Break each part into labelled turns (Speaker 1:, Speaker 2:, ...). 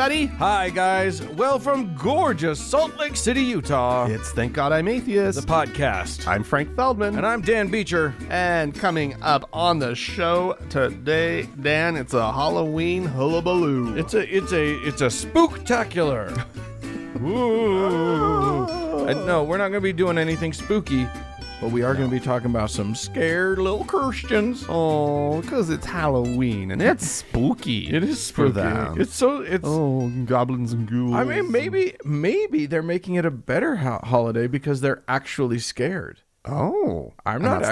Speaker 1: everybody.
Speaker 2: Hi, guys. Well, from gorgeous Salt Lake City, Utah,
Speaker 1: It's Thank God I'm Atheist.
Speaker 2: the podcast.
Speaker 1: I'm Frank Feldman.
Speaker 2: And I'm Dan Beecher.
Speaker 1: And coming up on the show today, Dan, it's a Halloween hullabaloo.
Speaker 2: It's a spooktacular. Ooh. No, we're not going to be doing anything spooky, but we are going to be talking about some scared little Christians.
Speaker 1: Oh, because it's Halloween and it's spooky.
Speaker 2: It is spooky.
Speaker 1: For them.
Speaker 2: It's
Speaker 1: goblins and ghouls.
Speaker 2: I mean, maybe they're making it a better holiday because they're actually scared.
Speaker 1: Oh,
Speaker 2: I'm not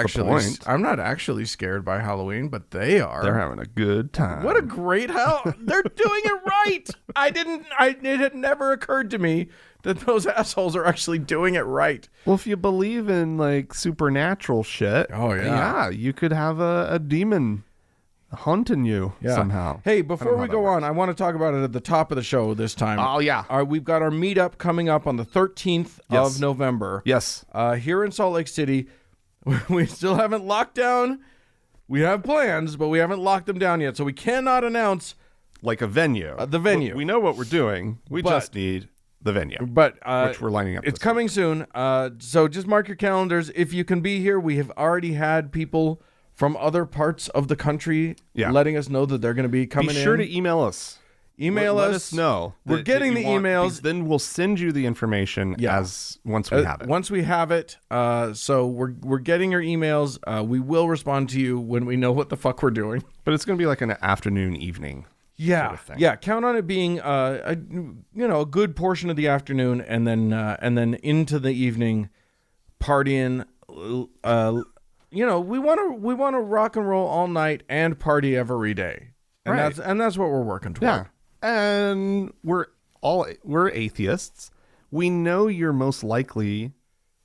Speaker 2: actually scared by Halloween, but they are.
Speaker 1: They're having a good time.
Speaker 2: What a great they're doing it right. It had never occurred to me that those assholes are actually doing it right.
Speaker 1: Well, if you believe in like supernatural shit, yeah, you could have a demon haunting you somehow.
Speaker 2: Hey, before we go on, I want to talk about it at the top of the show this time.
Speaker 1: Oh, yeah.
Speaker 2: We've got our meetup coming up on the 13th of November.
Speaker 1: Yes.
Speaker 2: Here in Salt Lake City. We still haven't locked down. We have plans, but we haven't locked them down yet, so we cannot announce
Speaker 1: like a venue.
Speaker 2: The venue.
Speaker 1: We know what we're doing. We just need the venue.
Speaker 2: But
Speaker 1: which we're lining up.
Speaker 2: It's coming soon. So just mark your calendars. If you can be here, we have already had people from other parts of the country letting us know that they're going to be coming in.
Speaker 1: Be sure to email us.
Speaker 2: Let us
Speaker 1: know.
Speaker 2: We're getting the emails.
Speaker 1: Then we'll send you the information once we have it.
Speaker 2: Once we have it. So we're getting your emails. We will respond to you when we know what the fuck we're doing.
Speaker 1: But it's going to be like an afternoon, evening.
Speaker 2: Yeah,
Speaker 1: sort of thing.
Speaker 2: Yeah. Count on it being a good portion of the afternoon, and then into the evening, partying. We want to rock and roll all night and party every day, and that's what we're working toward.
Speaker 1: Yeah, and we're atheists. We know you're most likely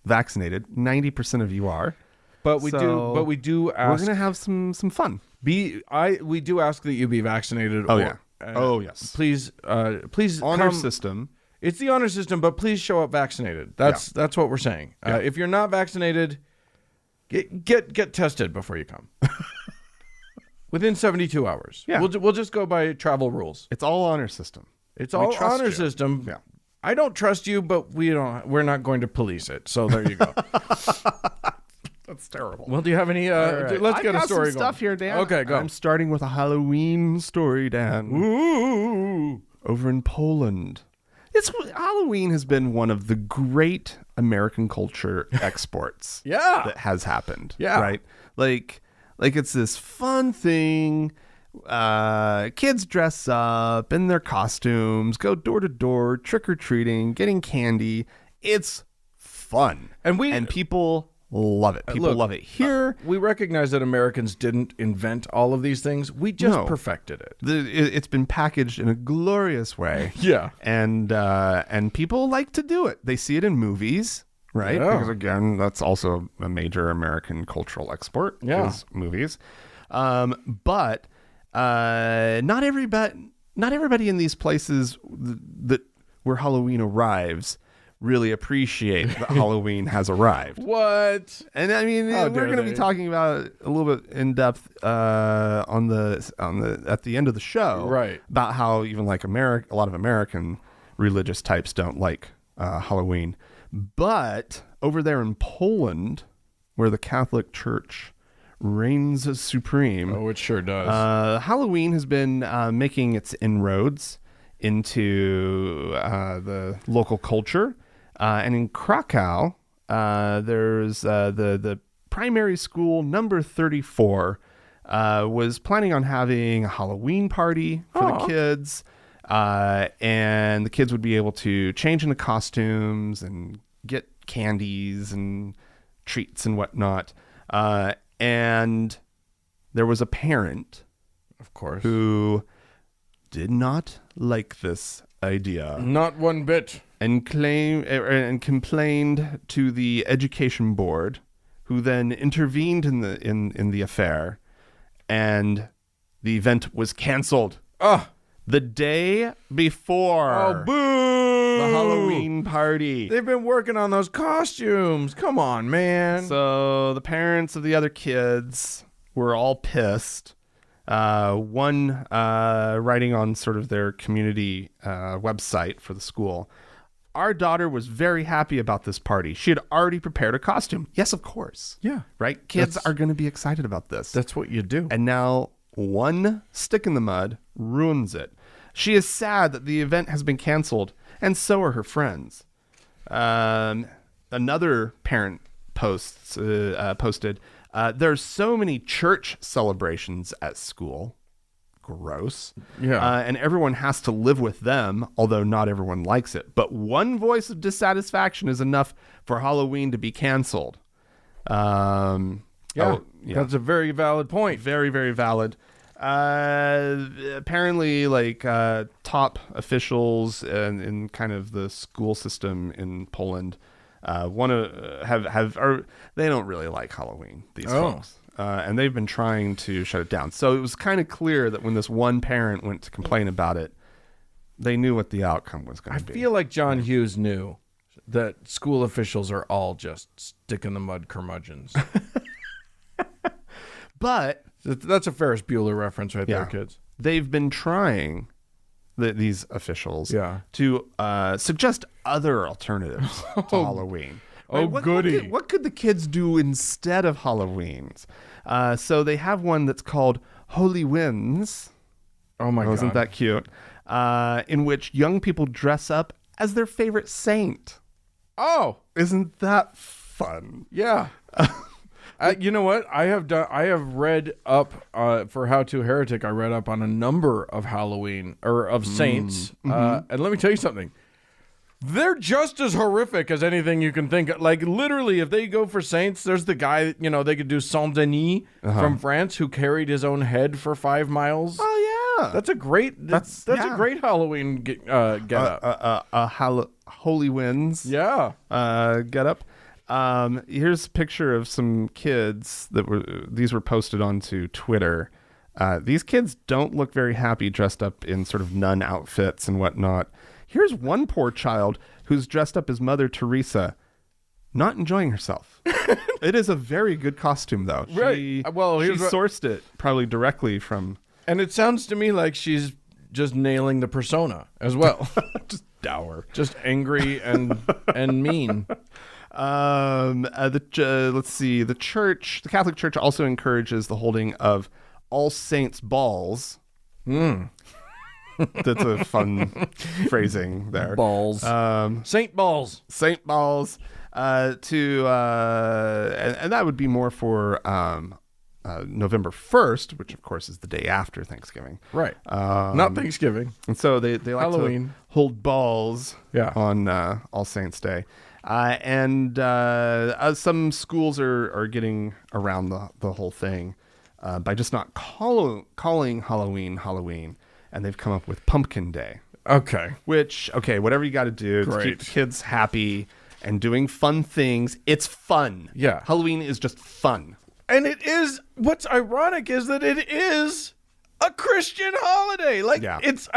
Speaker 1: vaccinated. 90% of you are,
Speaker 2: but we do ask.
Speaker 1: We're gonna have some fun.
Speaker 2: We do ask that you be vaccinated.
Speaker 1: Yes.
Speaker 2: Please
Speaker 1: honor system.
Speaker 2: It's the honor system, but please show up vaccinated. That's what we're saying. If you're not vaccinated, Get tested before you come. Within 72 hours. Yeah. We'll just go by travel rules.
Speaker 1: It's all honor system.
Speaker 2: It's all honor system.
Speaker 1: Yeah.
Speaker 2: I don't trust you, but we're not going to police it. So there you go.
Speaker 1: That's terrible.
Speaker 2: Well, do you have any let's get a story going.
Speaker 1: Stuff here, Dan.
Speaker 2: Okay, go.
Speaker 1: I'm starting with a Halloween story, Dan.
Speaker 2: Ooh.
Speaker 1: Over in Poland. Halloween has been one of the great American culture exports that has happened. Yeah. Right? Like it's this fun thing. Kids dress up in their costumes, go door to door, trick-or-treating, getting candy. It's fun. And people love it. People love it here.
Speaker 2: We recognize that Americans didn't invent all of these things. We just perfected it.
Speaker 1: It's been packaged in a glorious way.
Speaker 2: Yeah.
Speaker 1: And people like to do it. They see it in movies, right?
Speaker 2: Yeah.
Speaker 1: Because again, that's also a major American cultural export. Is movies. But not everybody in these places where Halloween arrives really appreciate that Halloween has arrived.
Speaker 2: What?
Speaker 1: And I mean, we're going to be talking about it a little bit in depth at the end of the show,
Speaker 2: right?
Speaker 1: About how even like a lot of American religious types don't like Halloween, but over there in Poland, where the Catholic Church reigns supreme,
Speaker 2: it sure does.
Speaker 1: Halloween has been making its inroads into the local culture. And in Krakow, there's the primary school number 34 was planning on having a Halloween party for the kids. And the kids would be able to change into costumes and get candies and treats and whatnot. And there was a parent,
Speaker 2: of course,
Speaker 1: who did not like this idea.
Speaker 2: Not one bit.
Speaker 1: And complained to the education board, who then intervened in the affair, and the event was canceled. The day before.
Speaker 2: Oh, boo!
Speaker 1: The Halloween party.
Speaker 2: They've been working on those costumes. Come on, man.
Speaker 1: So the parents of the other kids were all pissed. One writing on sort of their community website for the school. Our daughter was very happy about this party. She had already prepared a costume. Yes, of course.
Speaker 2: Yeah.
Speaker 1: Right? Kids are going to be excited about this.
Speaker 2: That's what you do.
Speaker 1: And now one stick in the mud ruins it. She is sad that the event has been canceled, and so are her friends. Another parent posted, there's so many church celebrations at school. Gross.
Speaker 2: Yeah.
Speaker 1: And everyone has to live with them, although not everyone likes it. But one voice of dissatisfaction is enough for Halloween to be canceled.
Speaker 2: That's a very valid point.
Speaker 1: Very, very valid. Apparently, like top officials in kind of the school system in Poland want to or they don't really like Halloween. These folks. And they've been trying to shut it down. So it was kind of clear that when this one parent went to complain about it, they knew what the outcome was going to be.
Speaker 2: I feel like John Hughes knew that school officials are all just stick in the mud curmudgeons.
Speaker 1: But
Speaker 2: that's a Ferris Bueller reference right there, kids.
Speaker 1: They've been trying, these officials, to suggest other alternatives to Halloween.
Speaker 2: Oh,
Speaker 1: right?
Speaker 2: goody.
Speaker 1: What could the kids do instead of Halloween's? So they have one that's called Holy Winds.
Speaker 2: Oh, my God.
Speaker 1: Isn't that cute? In which young people dress up as their favorite saint.
Speaker 2: Oh.
Speaker 1: Isn't that fun?
Speaker 2: Yeah. You know what? I have read up for How to Heretic. I read up on a number of Halloween or of saints. And let me tell you something. They're just as horrific as anything you can think of. Like, literally, if they go for saints, there's the guy, they could do Saint-Denis from France who carried his own head for 5 miles.
Speaker 1: Oh, yeah.
Speaker 2: That's a great a great Halloween get up.
Speaker 1: Holy Winds.
Speaker 2: Yeah.
Speaker 1: Get up. Here's a picture of some kids these were posted onto Twitter. These kids don't look very happy dressed up in sort of nun outfits and whatnot. Here's one poor child who's dressed up as Mother Teresa, not enjoying herself. It is a very good costume, though.
Speaker 2: Right.
Speaker 1: She sourced it probably directly from...
Speaker 2: And it sounds to me like she's just nailing the persona as well.
Speaker 1: Just dour.
Speaker 2: Just angry and mean.
Speaker 1: Let's see. The Catholic Church also encourages the holding of All Saints balls. That's a fun phrasing there.
Speaker 2: Balls. Saint balls.
Speaker 1: Saint balls. And that would be more for November 1st, which of course is the day after Thanksgiving.
Speaker 2: Right. Not Thanksgiving.
Speaker 1: And so they like
Speaker 2: Halloween.
Speaker 1: to hold balls on All Saints Day. And some schools are getting around the whole thing by just not calling Halloween. And they've come up with Pumpkin Day.
Speaker 2: Okay.
Speaker 1: Whatever you got to do to keep the kids happy and doing fun things. It's fun.
Speaker 2: Yeah.
Speaker 1: Halloween is just fun.
Speaker 2: And it is, what's ironic is that it is a Christian holiday. Like, yes,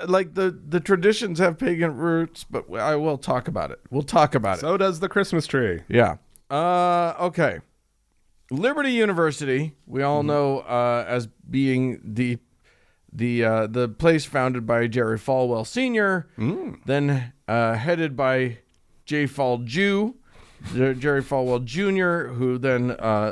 Speaker 2: like the traditions have pagan roots, but I will talk about it. We'll talk about it.
Speaker 1: So does the Christmas tree.
Speaker 2: Yeah. Okay. Liberty University, we all know as being the place founded by Jerry Falwell Sr., then headed by Jerry Falwell Jr., who then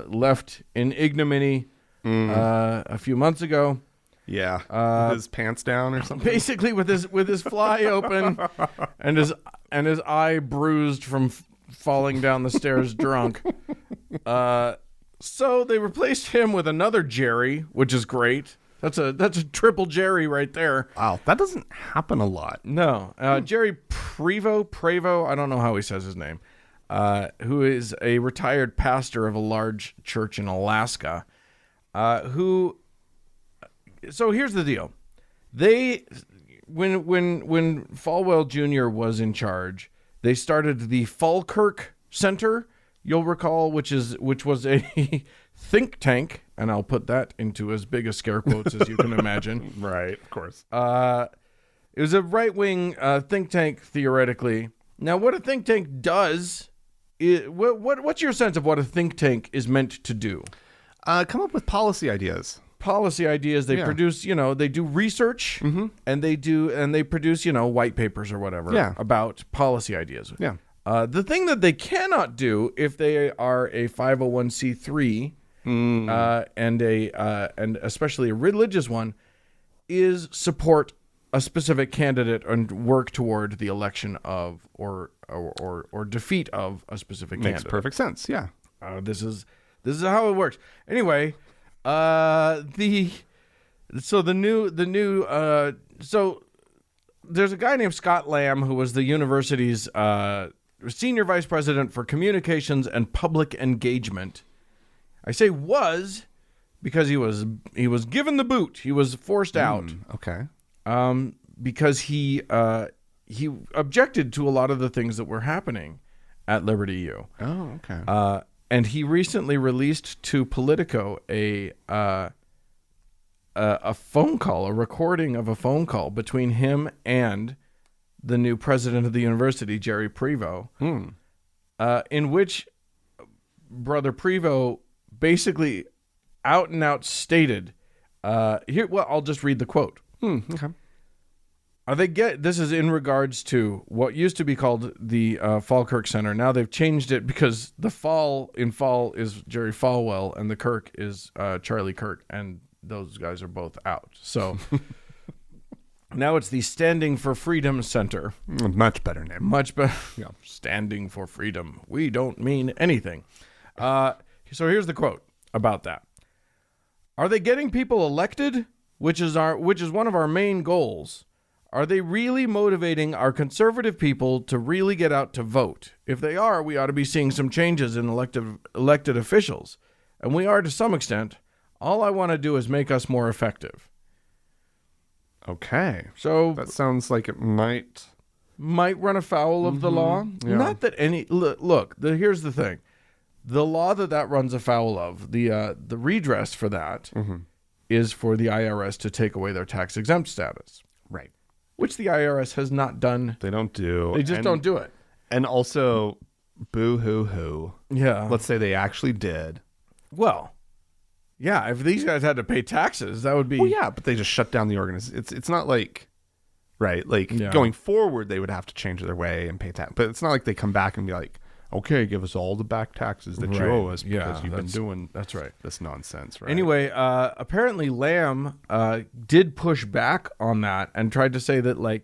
Speaker 2: left in ignominy a few months ago.
Speaker 1: Yeah, with his pants down or something.
Speaker 2: Basically, with his fly open and his eye bruised from falling down the stairs drunk. So they replaced him with another Jerry, which is great. That's a triple Jerry right there.
Speaker 1: Wow, that doesn't happen a lot.
Speaker 2: No, Jerry Prevo, I don't know how he says his name, who is a retired pastor of a large church in Alaska, So here's the deal: when Falwell Jr. was in charge, they started the Falkirk Center. You'll recall, which was a think tank, and I'll put that into as big a scare quotes as you can imagine.
Speaker 1: Right, of course.
Speaker 2: It was a right-wing think tank, theoretically. Now, what a think tank does, what's your sense of what a think tank is meant to do?
Speaker 1: Come up with policy ideas.
Speaker 2: policy ideas. They produce, they do research and they produce, white papers or whatever about policy ideas.
Speaker 1: Yeah.
Speaker 2: The thing that they cannot do if they are a 501c3 and especially a religious one is support a specific candidate and work toward the election of or defeat of a specific candidate.
Speaker 1: Makes perfect sense. Yeah.
Speaker 2: This is how it works. Anyway, so there's a guy named Scott Lamb who was the university's senior vice president for communications and public engagement. I say was because he was given the boot. He was forced out.
Speaker 1: Okay.
Speaker 2: Because he objected to a lot of the things that were happening at Liberty U.
Speaker 1: Oh, okay.
Speaker 2: And he recently released to Politico a phone call, a recording of a phone call between him and the new president of the university, Jerry Prevost, in which Brother Prevost basically out and out stated, I'll just read the quote.
Speaker 1: Okay.
Speaker 2: This is in regards to what used to be called the Falkirk Center. Now they've changed it because the Fall is Jerry Falwell and the Kirk is Charlie Kirk, and those guys are both out. So now it's the Standing for Freedom Center.
Speaker 1: Much better name.
Speaker 2: Much better. Yeah. Standing for freedom. We don't mean anything. So here's the quote about that. Are they getting people elected? Which is one of our main goals. Are they really motivating our conservative people to really get out to vote? If they are, we ought to be seeing some changes in elected officials. And we are to some extent. All I want to do is make us more effective.
Speaker 1: Okay.
Speaker 2: So
Speaker 1: that sounds like it might
Speaker 2: run afoul of the law.
Speaker 1: Yeah.
Speaker 2: Not that any... Look, here's the thing. The law that runs afoul of, the redress for that is for the IRS to take away their tax-exempt status.
Speaker 1: Right.
Speaker 2: Which the IRS has not done.
Speaker 1: They don't do.
Speaker 2: They just don't do it.
Speaker 1: And also, boo-hoo-hoo.
Speaker 2: Yeah.
Speaker 1: Let's say they actually did.
Speaker 2: Well, yeah, if these guys had to pay taxes, that would be...
Speaker 1: Well, yeah, but they just shut down the organization. It's not like... Right, going forward, they would have to change their way and pay tax. But it's not like they come back and be like, okay, give us all the back taxes that you owe us because you've been doing this nonsense, right?
Speaker 2: Anyway, apparently Lamb did push back on that and tried to say that,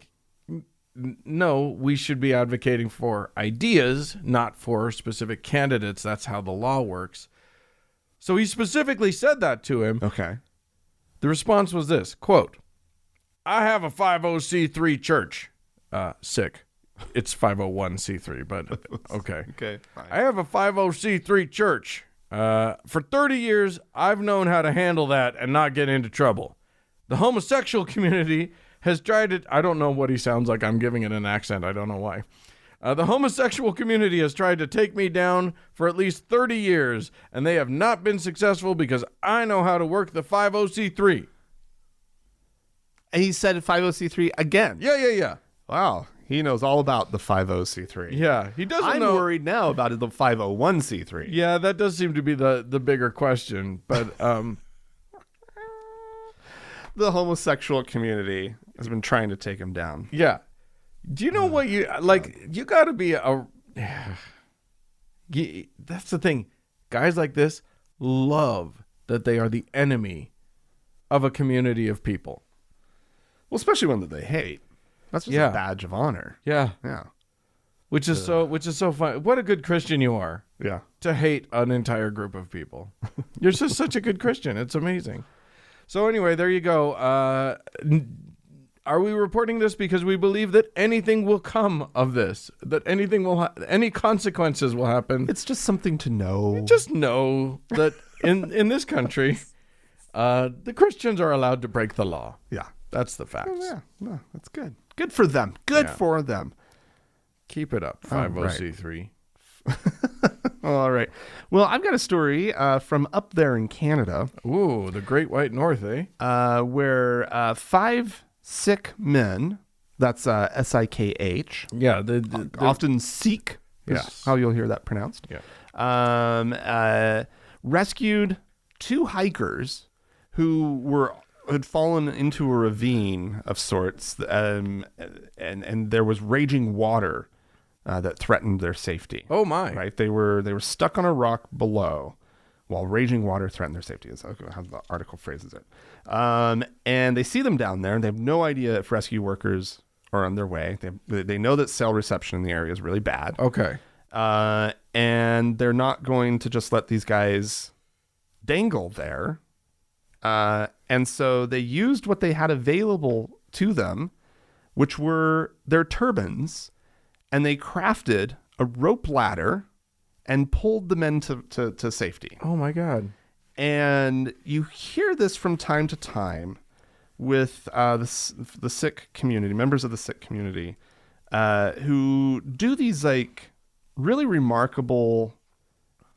Speaker 2: no, we should be advocating for ideas, not for specific candidates. That's how the law works. So he specifically said that to him.
Speaker 1: Okay.
Speaker 2: The response was this, quote, I have a 50c3 church. Sikh. It's 501c3, but okay.
Speaker 1: Okay, fine.
Speaker 2: I have a 50c3 church. For 30 years, I've known how to handle that and not get into trouble. The homosexual community has tried it. I don't know what he sounds like. I'm giving it an accent. I don't know why. The homosexual community has tried to take me down for at least 30 years, and they have not been successful because I know how to work the 50c3.
Speaker 1: And he said 50c3 again.
Speaker 2: Yeah.
Speaker 1: Wow. He knows all about the 50c3.
Speaker 2: Yeah, he doesn't know.
Speaker 1: I'm worried now about the 501c3.
Speaker 2: Yeah, that does seem to be the bigger question. But
Speaker 1: the homosexual community has been trying to take him down.
Speaker 2: Yeah. Do you know what you like? You got to be that's the thing. Guys like this love that they are the enemy of a community of people.
Speaker 1: Well, especially one that they hate. That's just a badge of honor.
Speaker 2: Yeah.
Speaker 1: Yeah.
Speaker 2: Which is so fun. What a good Christian you are.
Speaker 1: Yeah.
Speaker 2: To hate an entire group of people. You're just such a good Christian. It's amazing. So anyway, there you go. Are we reporting this because we believe that anything will come of this? That anything any consequences will happen?
Speaker 1: It's just something to know.
Speaker 2: Just know that in this country, the Christians are allowed to break the law.
Speaker 1: Yeah.
Speaker 2: That's the facts.
Speaker 1: Oh, yeah. No, that's good. Good for them. Good for them.
Speaker 2: Keep it up, 50c3.
Speaker 1: All right. Well, I've got a story from up there in Canada.
Speaker 2: Ooh, the Great White North, eh?
Speaker 1: Where 5 Sikh men, that's S-I-K-H.
Speaker 2: Yeah.
Speaker 1: Often Sikh is how you'll hear that pronounced.
Speaker 2: Yeah.
Speaker 1: Rescued 2 hikers who had fallen into a ravine of sorts, and there was raging water that threatened their safety.
Speaker 2: Oh my!
Speaker 1: Right, they were stuck on a rock below, while raging water threatened their safety. Is how the article phrases it. And they see them down there, and they have no idea if rescue workers are on their way. They know that cell reception in the area is really bad.
Speaker 2: Okay.
Speaker 1: And they're not going to just let these guys dangle there. And so they used what they had available to them, which were their turbans, and they crafted a rope ladder and pulled the men to safety.
Speaker 2: Oh my God.
Speaker 1: And you hear this from time to time with the Sikh community, members of the Sikh community, who do these like really remarkable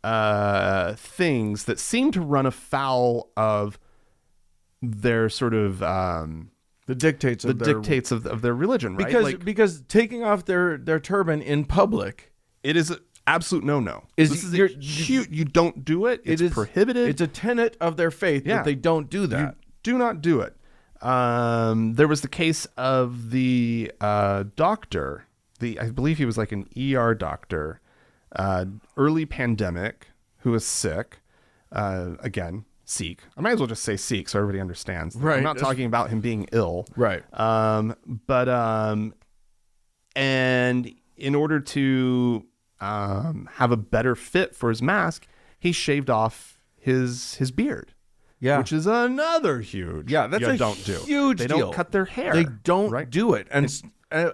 Speaker 1: things that seem to run afoul of their sort of
Speaker 2: The dictates of
Speaker 1: their religion, right?
Speaker 2: Because taking off their turban in public,
Speaker 1: it is an absolute no.
Speaker 2: This
Speaker 1: is cute. You don't do it. It's prohibited.
Speaker 2: It's a tenet of their faith that they don't do that.
Speaker 1: You do not do it. There was the case of the doctor. I believe he was like an ER doctor, early pandemic, who was sick. Again, Sikh. I might as well just say Sikh so everybody understands.
Speaker 2: Right.
Speaker 1: I'm not talking about him being ill.
Speaker 2: Right.
Speaker 1: And in order to have a better fit for his mask, he shaved off his beard.
Speaker 2: Yeah.
Speaker 1: Which is another huge.
Speaker 2: Yeah, that's a
Speaker 1: don't do.
Speaker 2: huge
Speaker 1: They
Speaker 2: deal.
Speaker 1: don't cut their hair.
Speaker 2: They don't do it. And
Speaker 1: they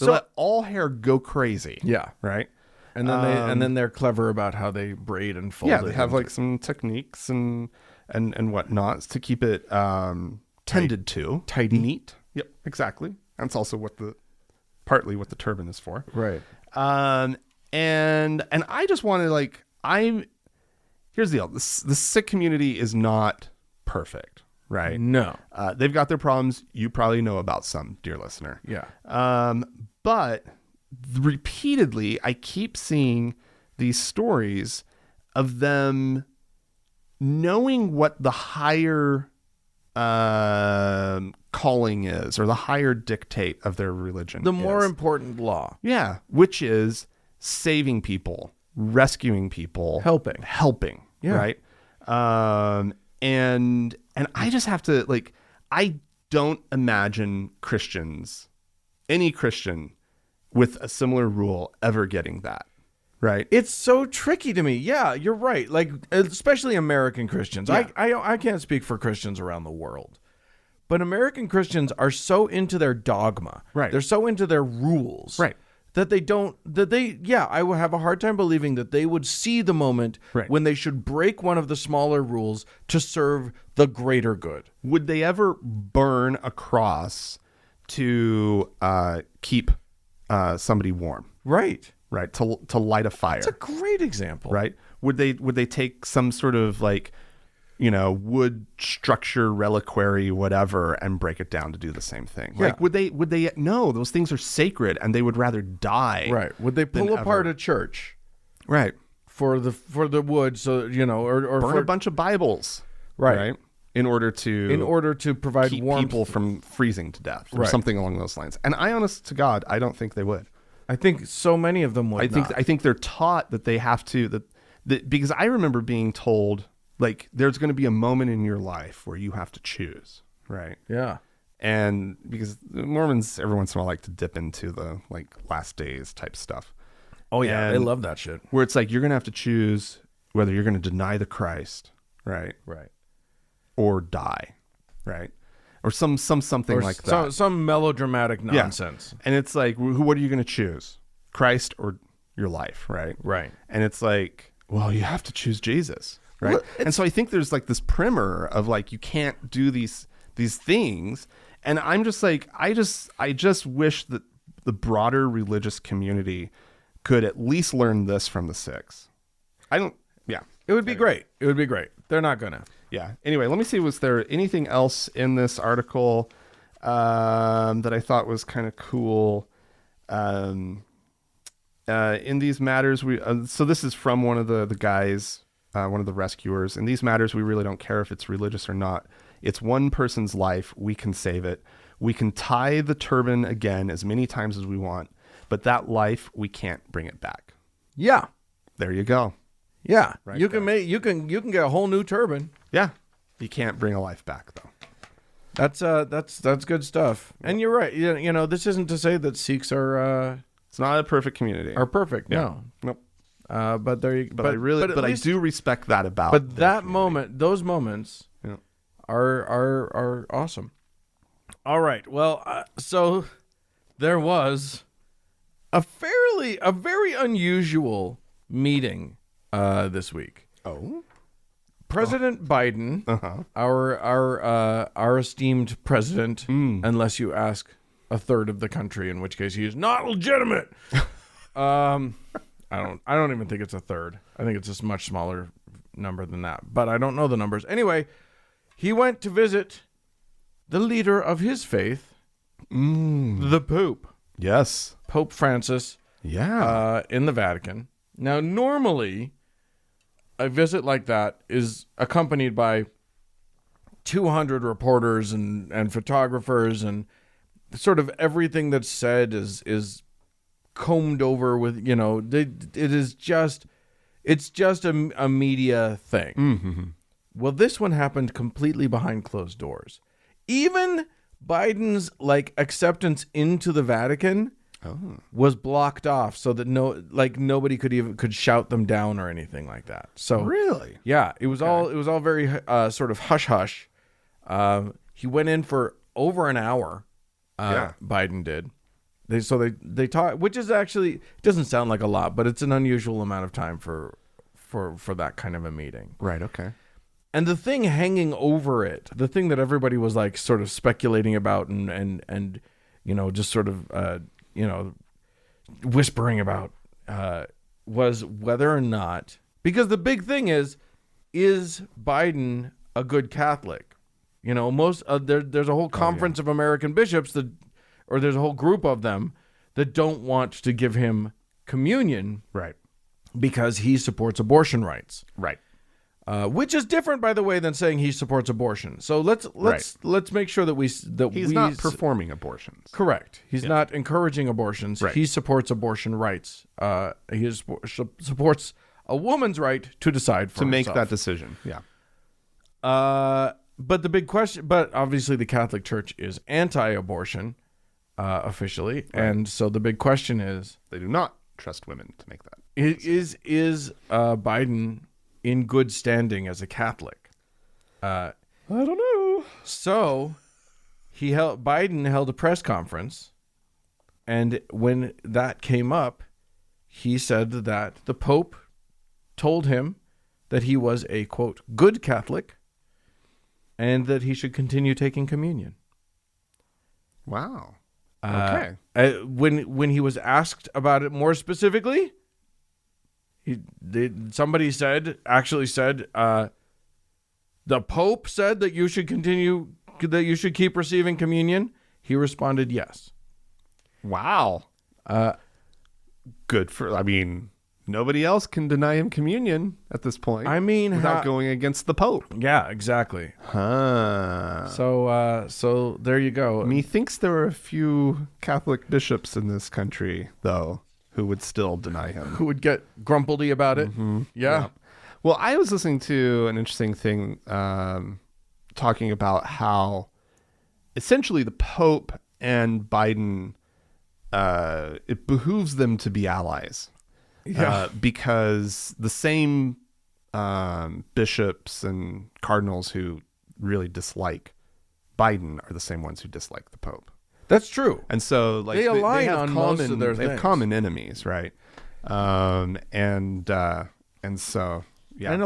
Speaker 1: let all hair go crazy.
Speaker 2: Yeah.
Speaker 1: Right.
Speaker 2: And then they're clever about how they braid and fold.
Speaker 1: Yeah, they have like some techniques and whatnots to keep it tended to,
Speaker 2: tidy,
Speaker 1: neat. Yep, exactly. That's also partly what the turban is for.
Speaker 2: Right.
Speaker 1: And I just want to here's the deal. The Sikh community is not perfect, right?
Speaker 2: No.
Speaker 1: They've got their problems. You probably know about some, dear listener.
Speaker 2: Yeah.
Speaker 1: But repeatedly, I keep seeing these stories of them knowing what the higher calling is, or the higher dictate of their religion.
Speaker 2: The more important law.
Speaker 1: Yeah, which is saving people, rescuing people, helping.
Speaker 2: Yeah.
Speaker 1: Right. And I just have to I don't imagine any Christian with a similar rule ever getting that. Right.
Speaker 2: It's so tricky to me. Yeah, you're right. Like, especially American Christians.
Speaker 1: Yeah.
Speaker 2: I can't speak for Christians around the world, but American Christians are so into their dogma.
Speaker 1: Right.
Speaker 2: They're so into their rules.
Speaker 1: Right.
Speaker 2: I would have a hard time believing that they would see the moment when they should break one of the smaller rules to serve the greater good.
Speaker 1: Would they ever burn a cross to keep somebody warm?
Speaker 2: Right.
Speaker 1: Right. To light a fire.
Speaker 2: It's a great example.
Speaker 1: Right. Would they take some sort of wood structure, reliquary, whatever, and break it down to do the same thing?
Speaker 2: Yeah.
Speaker 1: Would they no, those things are sacred and they would rather die.
Speaker 2: Right. Would they pull apart a church?
Speaker 1: Right.
Speaker 2: For the wood, so or
Speaker 1: burn a bunch of Bibles. Right. In order to provide keep warmth, people from freezing to death, or something along those lines. And honest to God, I don't think they would.
Speaker 2: I think so many of them would.
Speaker 1: I think they're taught that they have to because I remember being told there's going to be a moment in your life where you have to choose, right?
Speaker 2: Yeah.
Speaker 1: And because the Mormons every once in a while like to dip into the last days type stuff.
Speaker 2: Oh yeah, they love that shit.
Speaker 1: Where it's you're going to have to choose whether you're going to deny the Christ, right?
Speaker 2: Right.
Speaker 1: Or die, right? Or something like that.
Speaker 2: Some melodramatic nonsense.
Speaker 1: Yeah. And it's what are you going to choose? Christ or your life, right?
Speaker 2: Right.
Speaker 1: And it's well, you have to choose Jesus, right? Well, and so I think there's this primer of you can't do these things. And I'm just I just wish that the broader religious community could at least learn this from the Sikhs.
Speaker 2: It would be great. It would be great. They're not gonna.
Speaker 1: Yeah. Anyway, let me see. Was there anything else in this article that I thought was kind of cool? In these matters, so this is from one of the guys, one of the rescuers. In these matters, we really don't care if it's religious or not. It's one person's life. We can save it. We can tie the turban again as many times as we want, but that life, we can't bring it back.
Speaker 2: Yeah.
Speaker 1: There you go.
Speaker 2: Yeah.
Speaker 1: Right
Speaker 2: you can you can get a whole new turban.
Speaker 1: Yeah. You can't bring a life back, though.
Speaker 2: That's good stuff. And you're right. You know, this isn't to say that Sikhs are
Speaker 1: It's not a perfect community.
Speaker 2: are perfect.
Speaker 1: Yeah.
Speaker 2: No.
Speaker 1: Nope.
Speaker 2: But there you
Speaker 1: But I do respect that about.
Speaker 2: But that
Speaker 1: community.
Speaker 2: those moments
Speaker 1: Yeah.
Speaker 2: are awesome. All right. Well, so there was a very unusual meeting this week.
Speaker 1: Oh.
Speaker 2: President Biden,
Speaker 1: Uh-huh.
Speaker 2: our esteemed president, unless you ask a third of the country, in which case he is not legitimate. I don't even think it's a third. I think it's a much smaller number than that. But I don't know the numbers. Anyway, he went to visit the leader of his faith, the Pope,
Speaker 1: Yes.
Speaker 2: Pope Francis,
Speaker 1: Yeah.
Speaker 2: in the Vatican. Now, normally, a visit like that is accompanied by 200 reporters and photographers, and sort of everything that's said is combed over with, it's just a media thing.
Speaker 1: Mm-hmm.
Speaker 2: Well, this one happened completely behind closed doors. Even Biden's acceptance into the Vatican was blocked off so that nobody could shout them down or anything like that. So
Speaker 1: Really?
Speaker 2: yeah, it was all very sort of hush hush. He went in for over an hour.
Speaker 1: Yeah.
Speaker 2: Biden did. They talk, which is actually, it doesn't sound like a lot, but it's an unusual amount of time for that kind of a meeting.
Speaker 1: Right. Okay.
Speaker 2: And the thing hanging over it, the thing that everybody was sort of speculating about and just sort of whispering about was whether or not, because the big thing is Biden a good Catholic? Most there's a whole conference of American bishops or there's a whole group of them that don't want to give him communion,
Speaker 1: Right.
Speaker 2: because he supports abortion rights.
Speaker 1: Right.
Speaker 2: Which is different, by the way, than saying he supports abortion. So let's make sure that
Speaker 1: He's not performing abortions.
Speaker 2: Correct. He's not encouraging abortions.
Speaker 1: Right.
Speaker 2: He supports abortion rights. He supports a woman's right to decide for
Speaker 1: To make
Speaker 2: herself.
Speaker 1: that decision. Yeah.
Speaker 2: But the big question, but obviously the Catholic Church is anti-abortion officially, and so the big question is:
Speaker 1: They do not trust women to make that.
Speaker 2: is Biden in good standing as a Catholic?
Speaker 1: I don't know.
Speaker 2: So Biden held a press conference, and when that came up, he said that the Pope told him that he was a, quote, good Catholic, and that he should continue taking communion.
Speaker 1: Wow. Okay.
Speaker 2: When he was asked about it more specifically, somebody actually said, the Pope said that you should keep receiving communion. He responded, yes.
Speaker 1: Wow. Good for, nobody else can deny him communion at this point. Without going against the Pope.
Speaker 2: Yeah, exactly.
Speaker 1: Huh.
Speaker 2: So there you go.
Speaker 1: Methinks there are a few Catholic bishops in this country, though, who would still deny him.
Speaker 2: Who would get grumpy about it?
Speaker 1: Mm-hmm.
Speaker 2: Yeah.
Speaker 1: Well, I was listening to an interesting thing talking about how essentially the Pope and Biden, it behooves them to be allies.
Speaker 2: Yeah.
Speaker 1: Because the same bishops and cardinals who really dislike Biden are the same ones who dislike the Pope.
Speaker 2: That's true.
Speaker 1: And so
Speaker 2: they align on most of their
Speaker 1: they have
Speaker 2: things.
Speaker 1: common enemies, right? And so yeah.
Speaker 2: And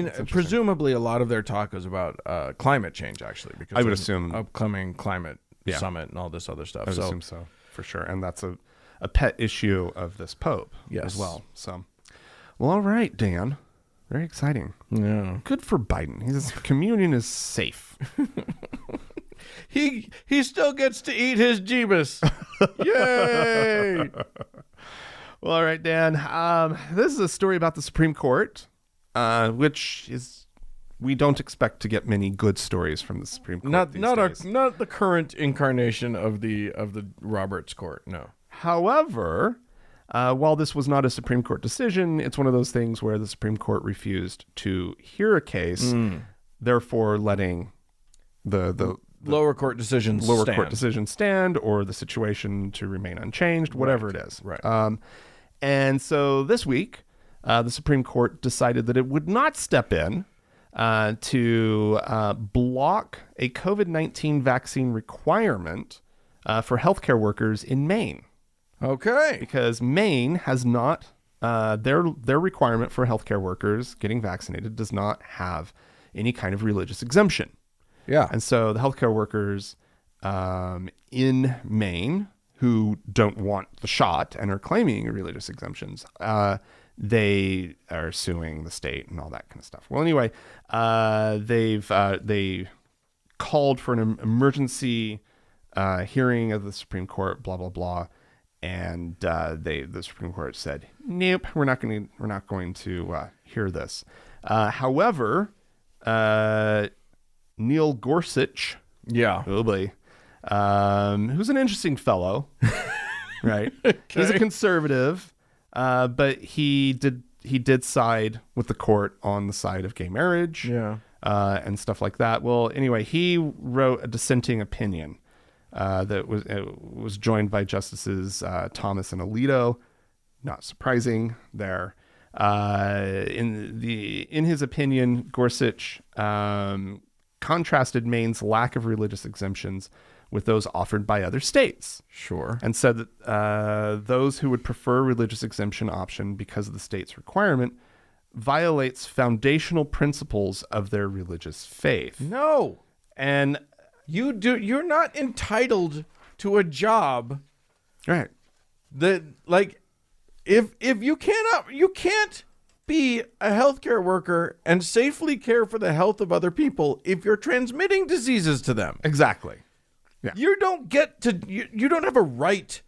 Speaker 1: that's
Speaker 2: presumably a lot of their talk is about climate change, actually, because
Speaker 1: I would
Speaker 2: there's
Speaker 1: assume
Speaker 2: upcoming climate summit and all this other stuff.
Speaker 1: I would assume so, for sure. And that's a pet issue of this Pope as well. So, well, all right, Dan. Very exciting.
Speaker 2: Yeah.
Speaker 1: Good for Biden. His communion is safe.
Speaker 2: He still gets to eat his Jeebus. Yay!
Speaker 1: Well, all right, Dan. This is a story about the Supreme Court, which is we don't expect to get many good stories from the Supreme Court these days.
Speaker 2: Not the current incarnation of the Roberts Court. No.
Speaker 1: However, while this was not a Supreme Court decision, it's one of those things where the Supreme Court refused to hear a case, therefore letting the
Speaker 2: lower court decisions
Speaker 1: stand, or the situation to remain unchanged, whatever it is.
Speaker 2: Right.
Speaker 1: And so this week, the Supreme Court decided that it would not step in to block a COVID-19 vaccine requirement for healthcare workers in Maine.
Speaker 2: Okay.
Speaker 1: Because Maine has not, their requirement for healthcare workers getting vaccinated does not have any kind of religious exemption.
Speaker 2: Yeah.
Speaker 1: And so the healthcare workers in Maine who don't want the shot and are claiming religious exemptions, they are suing the state and all that kind of stuff. Well, anyway, they called for an emergency hearing of the Supreme Court, blah blah blah, and the Supreme Court said, "Nope, we're not going to hear this." However, Neil Gorsuch, oh boy, who's an interesting fellow, right? Okay. He's a conservative, but he did side with the court on the side of gay marriage, and stuff like that. Well, anyway, he wrote a dissenting opinion that was joined by Justices Thomas and Alito. Not surprising there. In his opinion, Gorsuch contrasted Maine's lack of religious exemptions with those offered by other states.
Speaker 2: Sure.
Speaker 1: And said that those who would prefer a religious exemption option because of the state's requirement violates foundational principles of their religious faith.
Speaker 2: No.
Speaker 1: And
Speaker 2: you're not entitled to a job.
Speaker 1: Right.
Speaker 2: That, like, if you can't be a healthcare worker and safely care for the health of other people if you're transmitting diseases to them.
Speaker 1: Exactly. Yeah.
Speaker 2: You don't have a right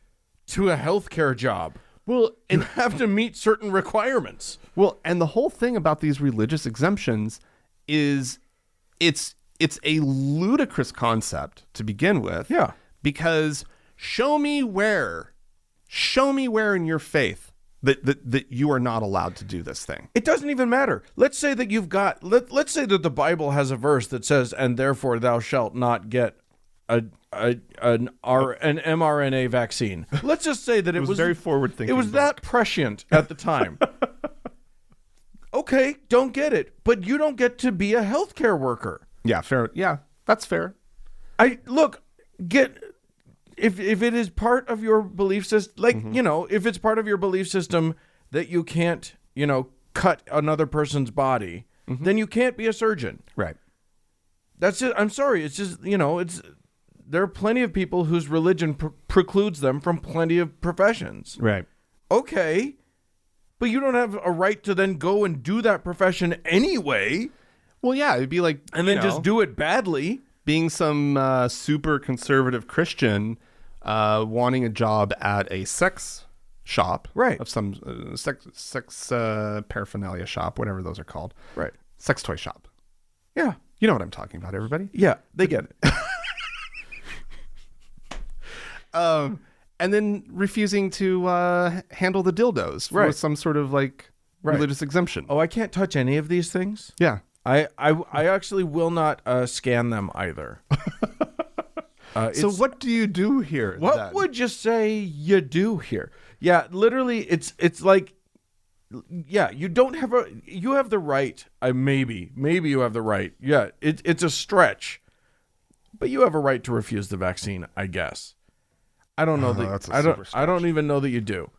Speaker 2: to a healthcare job.
Speaker 1: Well,
Speaker 2: you have to meet certain requirements.
Speaker 1: Well, and the whole thing about these religious exemptions is it's a ludicrous concept to begin with.
Speaker 2: Yeah.
Speaker 1: Because show me where in your faith that you are not allowed to do this thing.
Speaker 2: It doesn't even matter. Let's say that let's say that the Bible has a verse that says, "And therefore thou shalt not get an mRNA vaccine." Let's just say that it was
Speaker 1: very forward thinking.
Speaker 2: It was that prescient at the time. Okay, don't get it, but you don't get to be a healthcare worker.
Speaker 1: Yeah, fair. Yeah, that's fair.
Speaker 2: If it is part of your belief system, if it's part of your belief system that you can't, cut another person's body, then you can't be a surgeon.
Speaker 1: Right.
Speaker 2: That's it. I'm sorry. It's just, there are plenty of people whose religion precludes them from plenty of professions.
Speaker 1: Right.
Speaker 2: Okay. But you don't have a right to then go and do that profession anyway.
Speaker 1: Well, yeah, it'd be like,
Speaker 2: and then just do it badly.
Speaker 1: Being some super conservative Christian wanting a job at a sex shop,
Speaker 2: right?
Speaker 1: Of some sex paraphernalia shop, whatever those are called,
Speaker 2: right?
Speaker 1: Sex toy shop.
Speaker 2: Yeah,
Speaker 1: you know what I'm talking about, everybody.
Speaker 2: Yeah, they get it.
Speaker 1: And then refusing to handle the dildos for some sort of religious exemption.
Speaker 2: Oh, I can't touch any of these things.
Speaker 1: Yeah.
Speaker 2: I actually will not scan them either.
Speaker 1: So what do you do here?
Speaker 2: What
Speaker 1: then?
Speaker 2: would you say you do here? Yeah, literally, it's like, yeah, you have the right. Maybe you have the right. Yeah, it's a stretch, but you have a right to refuse the vaccine, I guess. I don't know I don't even know that you do,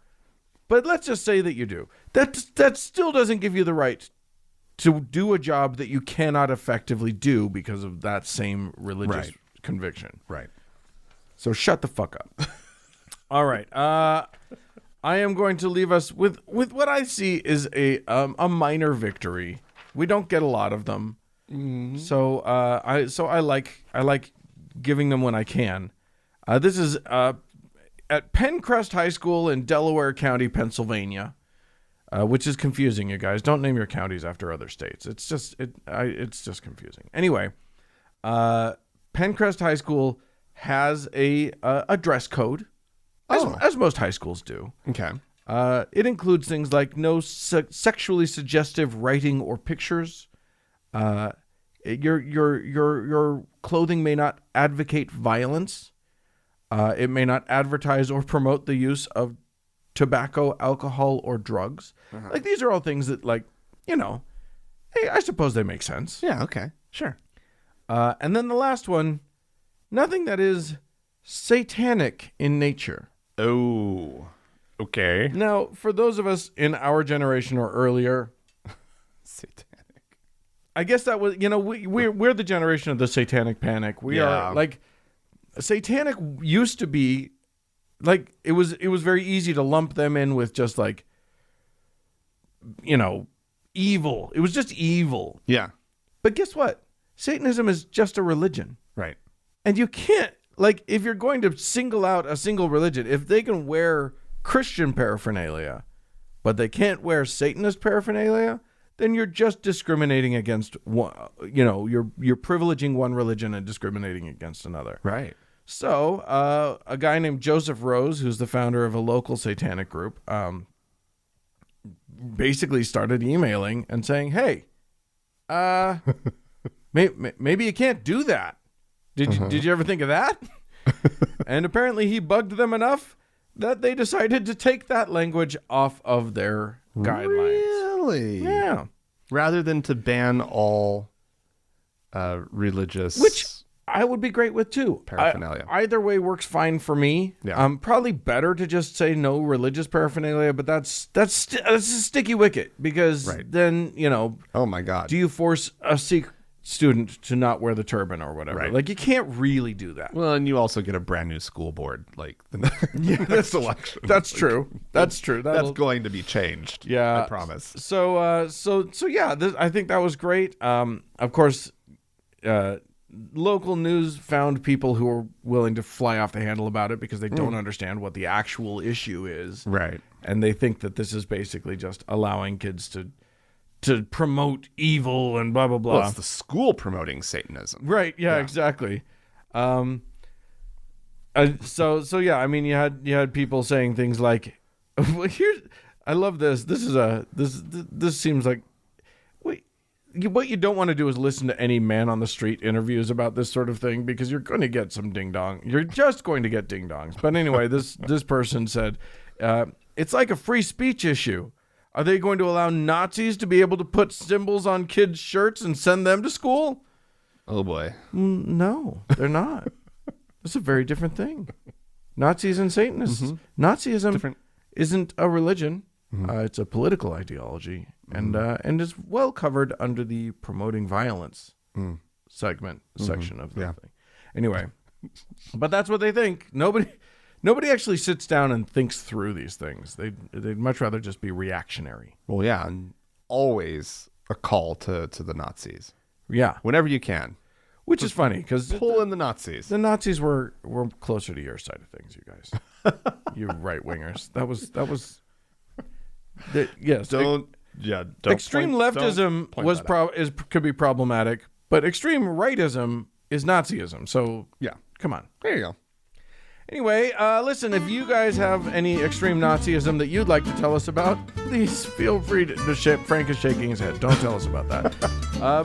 Speaker 2: but let's just say that you do. That still doesn't give you the right to do a job that you cannot effectively do because of that same religious conviction.
Speaker 1: Right.
Speaker 2: So shut the fuck up. All right. I am going to leave us with what I see is a minor victory. We don't get a lot of them. Mm-hmm. So I like giving them when I can. This is at Penncrest High School in Delaware County, Pennsylvania. which is confusing. You guys don't name your counties after other states. It's just confusing. Anyway, Pencrest High School has a dress code, as most high schools do.
Speaker 1: Okay.
Speaker 2: It includes things like no sexually suggestive writing or pictures. Your clothing may not advocate violence. It may not advertise or promote the use of tobacco, alcohol, or drugs. Like, these are all things that, like, hey, I suppose they make sense.
Speaker 1: Yeah, okay. Sure.
Speaker 2: And then the last one, nothing that is satanic in nature.
Speaker 1: Oh, okay.
Speaker 2: Now, for those of us in our generation or earlier,
Speaker 1: Satanic.
Speaker 2: I guess that was, we're the generation of the satanic panic. We are, like, satanic used to be, like, it was very easy to lump them in with just, like, evil. It was just evil.
Speaker 1: Yeah.
Speaker 2: But guess what? Satanism is just a religion.
Speaker 1: Right.
Speaker 2: And you can't, like, if you're going to single out a single religion, if they can wear Christian paraphernalia, but they can't wear Satanist paraphernalia, then you're just discriminating against one, you're privileging one religion and discriminating against another.
Speaker 1: Right.
Speaker 2: So, a guy named Joseph Rose, who's the founder of a local satanic group, basically started emailing and saying, hey, maybe you can't do that. Did you ever think of that? And apparently he bugged them enough that they decided to take that language off of their guidelines.
Speaker 1: Really?
Speaker 2: Yeah.
Speaker 1: Rather than to ban all religious...
Speaker 2: Which I would be great with too.
Speaker 1: Paraphernalia.
Speaker 2: Either way works fine for me.
Speaker 1: Yeah.
Speaker 2: Probably better to just say no religious paraphernalia, but that's a sticky wicket because then,
Speaker 1: Oh my God.
Speaker 2: do you force a Sikh student to not wear the turban or whatever?
Speaker 1: Right.
Speaker 2: Like, you can't really do that.
Speaker 1: Well, and you also get a brand new school board, like the next election.
Speaker 2: That's true. That's true.
Speaker 1: That's going to be changed.
Speaker 2: Yeah.
Speaker 1: I promise.
Speaker 2: So yeah, I think that was great. Of course, local news found people who were willing to fly off the handle about it because they don't understand what the actual issue is.
Speaker 1: Right.
Speaker 2: And they think that this is basically just allowing kids to promote evil and blah, blah, blah.
Speaker 1: Well, it's the school promoting Satanism.
Speaker 2: Right. Yeah, exactly. So yeah, I mean, you had people saying things like, I love this. This seems like, what you don't want to do is listen to any man on the street interviews about this sort of thing because you're going to get some ding dong. You're just going to get ding dongs. But anyway, this person said, it's like a free speech issue. Are they going to allow Nazis to be able to put symbols on kids' shirts and send them to school?
Speaker 1: Oh boy.
Speaker 2: No, they're not. It's a very different thing. Nazis and Satanists. Nazism isn't a religion. It's a political ideology, and is well covered under the promoting violence section of the thing. Anyway, but that's what they think. Nobody actually sits down and thinks through these things. They'd much rather just be reactionary.
Speaker 1: Well, yeah, and always a call to the Nazis.
Speaker 2: Yeah,
Speaker 1: whenever you can.
Speaker 2: Which is funny because
Speaker 1: pull in the Nazis.
Speaker 2: The Nazis were closer to your side of things, you guys. You right wingers. That was. Yes.
Speaker 1: Don't
Speaker 2: extreme leftism could be problematic, but extreme rightism is Nazism. So
Speaker 1: yeah,
Speaker 2: come on.
Speaker 1: There you go.
Speaker 2: Anyway, listen, if you guys have any extreme Nazism that you'd like to tell us about, please feel free to Frank is shaking his head. Don't tell us about that.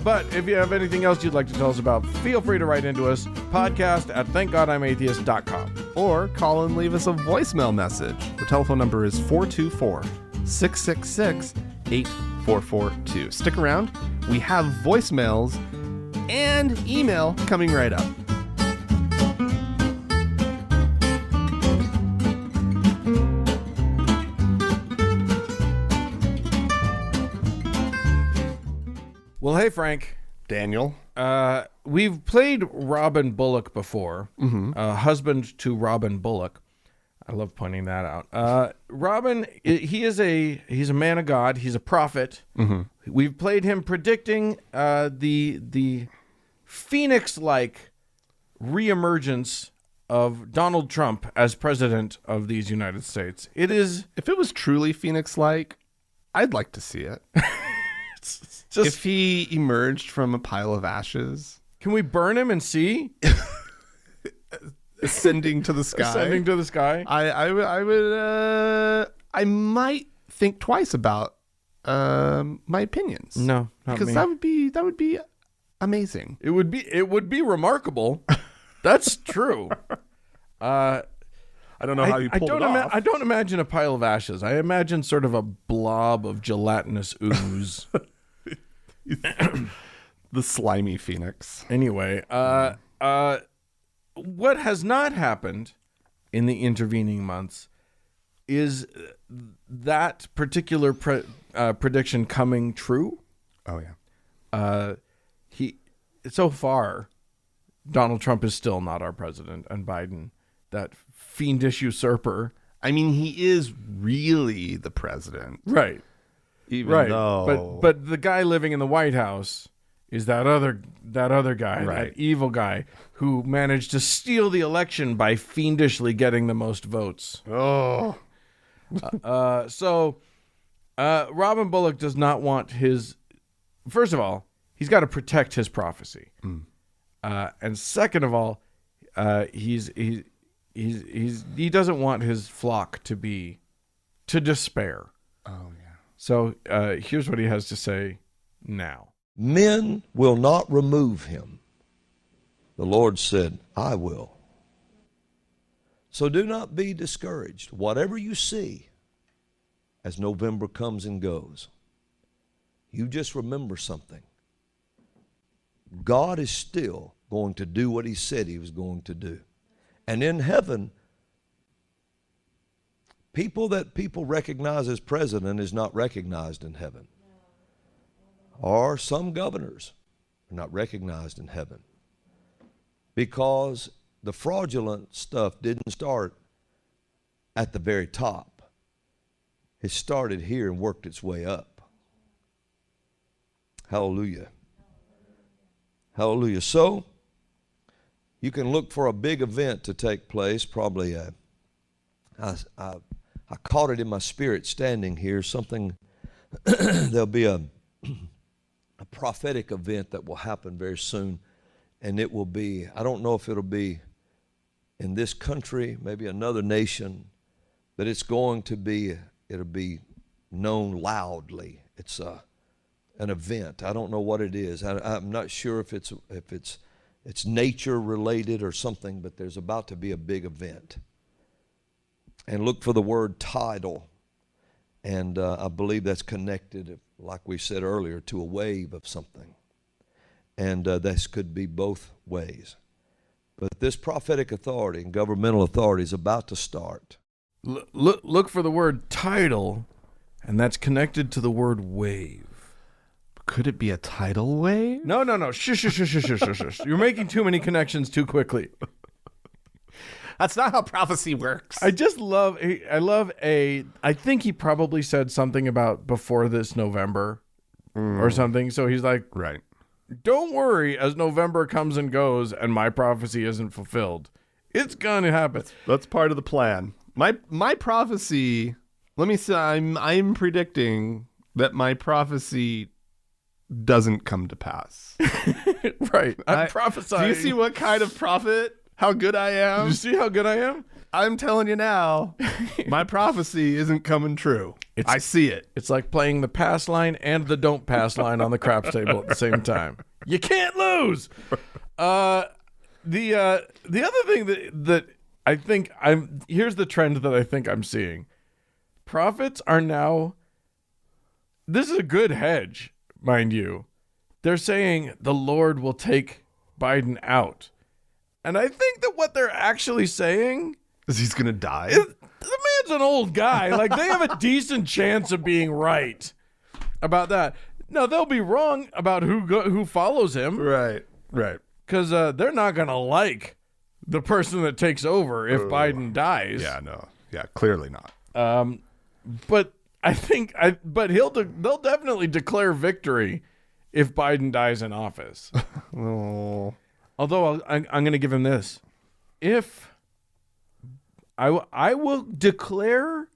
Speaker 2: But if you have anything else you'd like to tell us about, feel free to write into us, podcast@thankgodimatheist.com.
Speaker 1: Or call and leave us a voicemail message. The telephone number is 424-666-8442. Stick around. We have voicemails and email coming right up.
Speaker 2: Well, hey, Frank.
Speaker 1: Daniel.
Speaker 2: We've played Robin Bullock before. Husband to Robin Bullock. I love pointing that out. Robin, he's a man of God. He's a prophet. We've played him predicting the Phoenix-like reemergence of Donald Trump as president of these United States. It is...
Speaker 1: If it was truly Phoenix-like, I'd like to see it.
Speaker 2: It's just,
Speaker 1: If he emerged from a pile of ashes,
Speaker 2: can we burn him and see?
Speaker 1: ascending to the sky.
Speaker 2: Ascending to the sky.
Speaker 1: I might think twice about my opinions.
Speaker 2: No, not
Speaker 1: because
Speaker 2: me.
Speaker 1: that would be amazing.
Speaker 2: It would be remarkable. That's true.
Speaker 1: I don't know how you pulled it off.
Speaker 2: I don't imagine a pile of ashes. I imagine sort of a blob of gelatinous ooze.
Speaker 1: The slimy phoenix.
Speaker 2: Anyway, what has not happened in the intervening months is that particular prediction coming true.
Speaker 1: Oh yeah.
Speaker 2: So far, Donald Trump is still not our president, and Biden, that fiendish usurper.
Speaker 1: I mean, he is really the president,
Speaker 2: Right.
Speaker 1: even though.
Speaker 2: But the guy living in the White House is that other guy,
Speaker 1: Right.
Speaker 2: that evil guy who managed to steal the election by fiendishly getting the most votes.
Speaker 1: Oh.
Speaker 2: So Robin Bullock does not want his. First of all, he's got to protect his prophecy, and second of all, he doesn't want his flock to despair.
Speaker 1: Oh yeah.
Speaker 2: So here's what he has to say now.
Speaker 3: Men will not remove him. The Lord said, I will. So do not be discouraged. Whatever you see as November comes and goes, you just remember something. God is still going to do what he said he was going to do. And in heaven, people that people recognize as president is not recognized in heaven. Or some governors are not recognized in heaven. Because the fraudulent stuff didn't start at the very top. It started here and worked its way up. Hallelujah. Hallelujah. So, you can look for a big event to take place. Probably, I caught it in my spirit standing here. Something, there'll be a prophetic event that will happen very soon. And it will be, I don't know if it'll be in this country, maybe another nation, but it's going to be, it'll be known loudly. It's an event. I don't know what it is. I'm not sure if it's nature related or something, but there's about to be a big event. And look for the word tidal. And I believe that's connected, like we said earlier, to a wave of something. And this could be both ways. But this prophetic authority and governmental authority is about to start.
Speaker 2: Look for the word tidal, and that's connected to the word wave.
Speaker 1: Could it be a tidal wave?
Speaker 2: No. Shush. You're making too many connections too quickly.
Speaker 1: That's not how prophecy works.
Speaker 2: I think he probably said something about before this November or something. So he's like,
Speaker 1: Right.
Speaker 2: don't worry as November comes and goes and my prophecy isn't fulfilled. It's going to happen.
Speaker 1: That's part of the plan. My prophecy, let me say, I'm predicting that my prophecy doesn't come to pass.
Speaker 2: Right. I'm prophesying.
Speaker 1: Do you see what kind of prophet? How good I am?
Speaker 2: Do you see how good I am?
Speaker 1: I'm telling you now, my prophecy isn't coming true. I see it.
Speaker 2: It's like playing the pass line and the don't pass line on the craps table at the same time. You can't lose. The other thing that I think here's the trend that I think I'm seeing. Prophets are now, this is a good hedge, mind you. They're saying the Lord will take Biden out. And I think that what they're actually saying
Speaker 1: Is he's going to die?
Speaker 2: the man's an old guy. Like, they have a decent chance of being right about that. No, they'll be wrong about who follows him.
Speaker 1: Right.
Speaker 2: Because they're not going to like the person that takes over if Biden dies.
Speaker 1: Yeah, no. Yeah, clearly not.
Speaker 2: But I think, they'll definitely declare victory if Biden dies in office.
Speaker 1: Oh.
Speaker 2: Although I'm going to give him this. If I will declare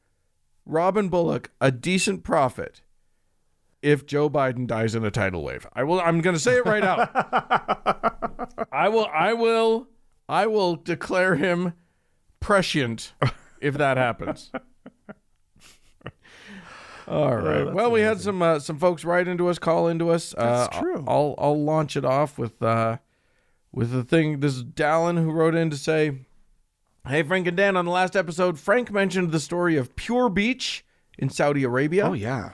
Speaker 2: Robin Bullock a decent prophet if Joe Biden dies in a tidal wave. I'm going to say it right out. I will declare him prescient if that happens. All right. Well, we had some folks write into us, call into us.
Speaker 1: That's true.
Speaker 2: I'll launch it off with the thing. This is Dallin who wrote in to say, "Hey, Frank and Dan, on the last episode, Frank mentioned the story of Pure Beach in Saudi Arabia.
Speaker 1: Oh, yeah.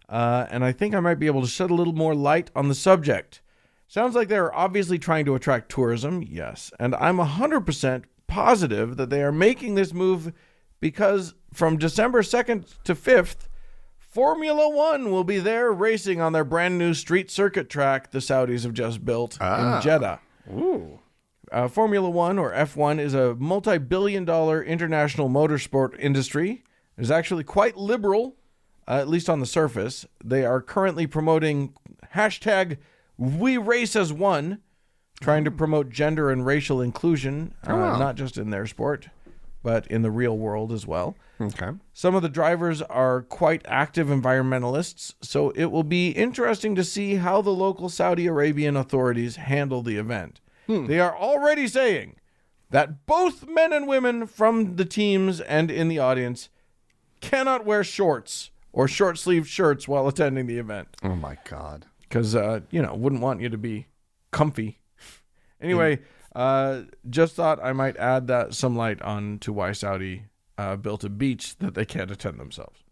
Speaker 2: And I think I might be able to shed a little more light on the subject. Sounds like they're obviously trying to attract tourism, yes. And I'm 100% positive that they are making this move because from December 2nd to 5th, Formula One will be there racing on their brand new street circuit track the Saudis have just built in Jeddah.
Speaker 1: Ooh.
Speaker 2: Formula One, or F1, is a multi-billion-dollar international motorsport industry. It is actually quite liberal, at least on the surface. They are currently promoting hashtag We Race as One, trying to promote gender and racial inclusion, not just in their sport, but in the real world as well.
Speaker 1: Okay.
Speaker 2: Some of the drivers are quite active environmentalists, so it will be interesting to see how the local Saudi Arabian authorities handle the event. They are already saying that both men and women from the teams and in the audience cannot wear shorts or short-sleeved shirts while attending the event.
Speaker 1: Oh, my God.
Speaker 2: Because, wouldn't want you to be comfy. Anyway, just thought I might add some light on to why Saudi built a beach that they can't attend themselves.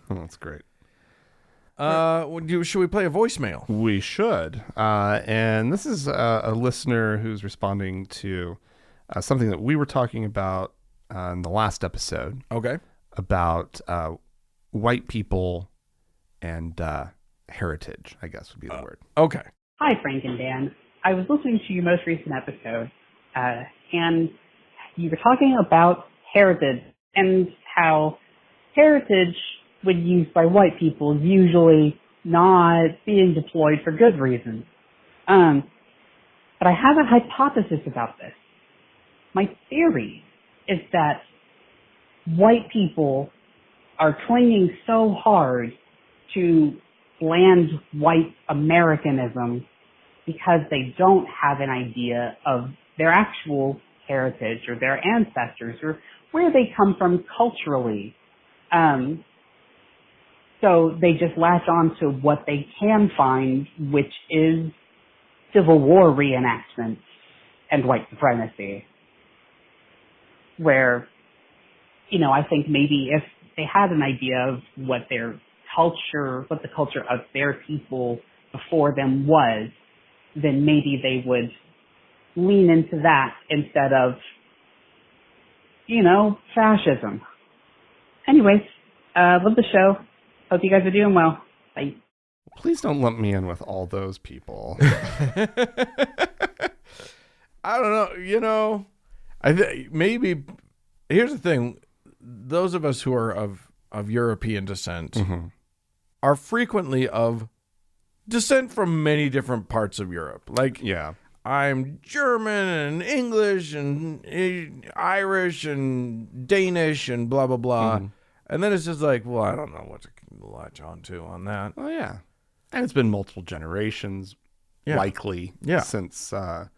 Speaker 1: That's great.
Speaker 2: Should we play a voicemail?
Speaker 1: We should. And this is a listener who's responding to something that we were talking about in the last episode.
Speaker 2: Okay.
Speaker 1: About white people and heritage, I guess would be the word.
Speaker 2: Okay.
Speaker 4: Hi, Frank and Dan. I was listening to your most recent episode, and you were talking about heritage and how heritage, when used by white people, is usually not being deployed for good reasons. But I have a hypothesis about this. My theory is that white people are clinging so hard to bland white Americanism because they don't have an idea of their actual heritage or their ancestors or where they come from culturally. So they just latch on to what they can find, which is Civil War reenactments and white supremacy. Where, I think maybe if they had an idea of what their culture, what the culture of their people before them was, then maybe they would lean into that instead of, fascism. Anyways, love the show. Hope you guys are doing well. Bye.
Speaker 1: Please don't lump me in with all those people.
Speaker 2: I don't know. Maybe here's the thing: those of us who are of European descent are frequently of descent from many different parts of Europe. Like,
Speaker 1: Yeah.
Speaker 2: I'm German and English and Irish and Danish and blah blah blah, and then it's just like, well, I don't know what to latch on to on that.
Speaker 1: Oh, yeah. And it's been multiple generations, likely, since the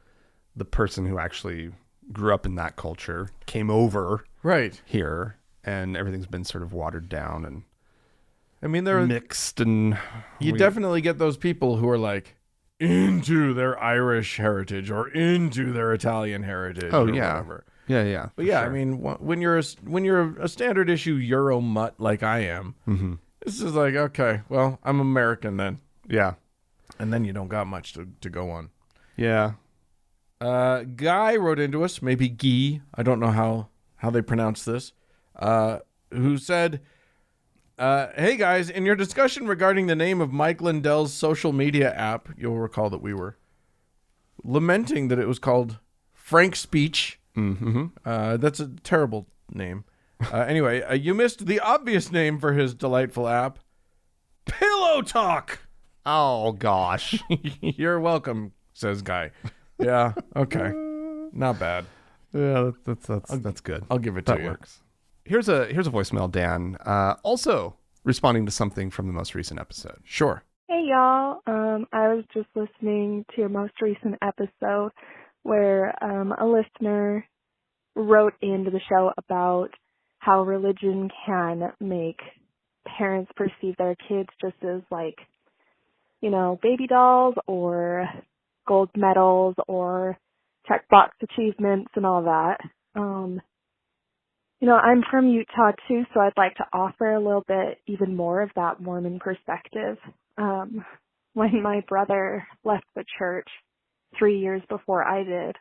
Speaker 1: person who actually grew up in that culture came over here, and everything's been sort of watered down and
Speaker 2: they're
Speaker 1: mixed, and
Speaker 2: you definitely get those people who are like into their Irish heritage or into their Italian heritage.
Speaker 1: Oh,
Speaker 2: or
Speaker 1: yeah.
Speaker 2: whatever.
Speaker 1: Yeah.
Speaker 2: But yeah, sure. When you're a standard issue Euro mutt like I am, this is like, okay, well, I'm American then.
Speaker 1: Yeah.
Speaker 2: And then you don't got much to go on.
Speaker 1: Yeah.
Speaker 2: Guy wrote into us, maybe Guy, I don't know how they pronounce this, who said, hey guys, in your discussion regarding the name of Mike Lindell's social media app, you'll recall that we were lamenting that it was called Frank Speech. That's a terrible name. Anyway, you missed the obvious name for his delightful app, Pillow Talk.
Speaker 1: Oh, gosh.
Speaker 2: You're welcome, says Guy. Yeah, okay. Not bad.
Speaker 1: Yeah, that's good.
Speaker 2: I'll give it to you.
Speaker 1: That works. Here's a voicemail, Dan. Also responding to something from the most recent episode.
Speaker 2: Sure.
Speaker 5: Hey y'all, I was just listening to your most recent episode where a listener wrote into the show about how religion can make parents perceive their kids just as like, baby dolls or gold medals or checkbox achievements and all that. I'm from Utah too, so I'd like to offer a little bit even more of that Mormon perspective. When my brother left the church 3 years before I did,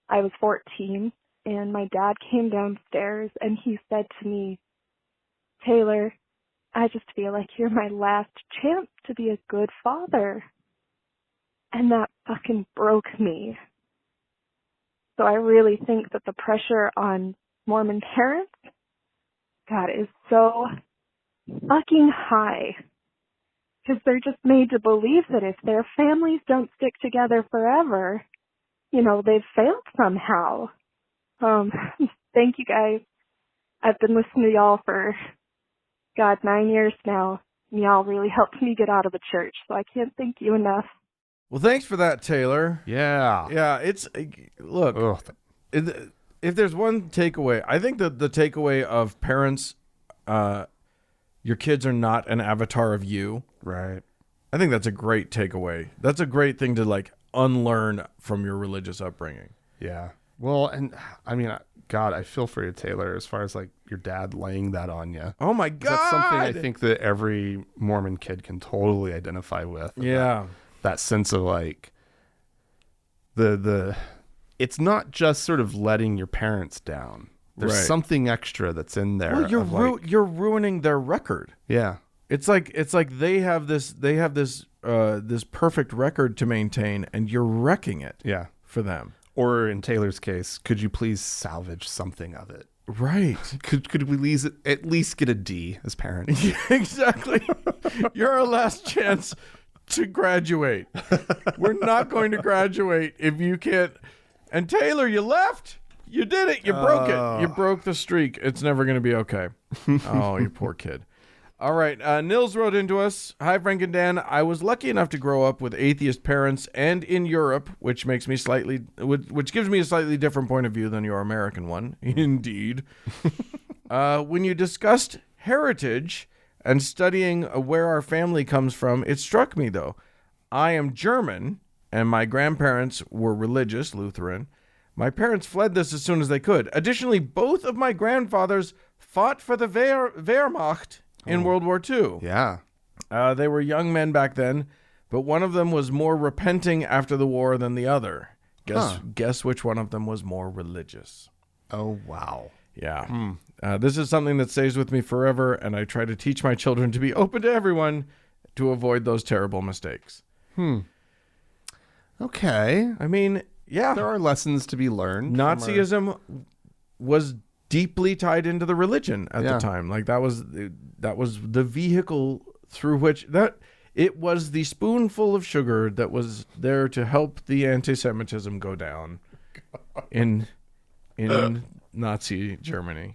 Speaker 5: I was 14, and my dad came downstairs and he said to me, "Taylor, I just feel like you're my last chance to be a good father." And that fucking broke me. So I really think that the pressure on Mormon parents, God, is so fucking high. Because they're just made to believe that if their families don't stick together forever, they've failed somehow. Thank you guys. I've been listening to y'all for, 9 years now. And y'all really helped me get out of the church, so I can't thank you enough.
Speaker 2: Well, thanks for that, Taylor.
Speaker 1: Yeah.
Speaker 2: Yeah, look, if there's one takeaway, I think that the takeaway of parents, your kids are not an avatar of you.
Speaker 1: Right.
Speaker 2: I think that's a great takeaway. That's a great thing to unlearn from your religious upbringing.
Speaker 1: Yeah. Well, and I mean, God, I feel for you, Taylor, as far as your dad laying that on you.
Speaker 2: Oh my God.
Speaker 1: That's something I think that every Mormon kid can totally identify with.
Speaker 2: Yeah.
Speaker 1: That sense of it's not just sort of letting your parents down. There's
Speaker 2: Right.
Speaker 1: something extra that's in there.
Speaker 2: Well, you're ruining their record.
Speaker 1: Yeah.
Speaker 2: It's like they have this this perfect record to maintain, and you're wrecking it.
Speaker 1: Yeah.
Speaker 2: For them.
Speaker 1: Or in Taylor's case, could you please salvage something of it?
Speaker 2: Right.
Speaker 1: Could we at least get a D as parents?
Speaker 2: Yeah, exactly. You're our last chance to graduate. We're not going to graduate if you can't. And Taylor, you left. You did it. You broke it. You broke the streak. It's never going to be okay. Oh, you poor kid. All right. Nils wrote into us. Hi, Frank and Dan. I was lucky enough to grow up with atheist parents and in Europe, which gives me a slightly different point of view than your American one. Indeed. When you discussed heritage and studying where our family comes from, it struck me, though. I am German, and my grandparents were religious, Lutheran. My parents fled this as soon as they could. Additionally, both of my grandfathers fought for the Wehrmacht in World War II.
Speaker 1: Yeah.
Speaker 2: They were young men back then, but one of them was more repenting after the war than the other. Guess which one of them was more religious.
Speaker 1: Oh, wow.
Speaker 2: Yeah. This is something that stays with me forever, and I try to teach my children to be open to everyone to avoid those terrible mistakes.
Speaker 1: Okay.
Speaker 2: I mean, yeah.
Speaker 1: There are lessons to be learned.
Speaker 2: Nazism was deeply tied into the religion at the time. That was the vehicle through which it was the spoonful of sugar that was there to help the anti-Semitism go down in Nazi Germany.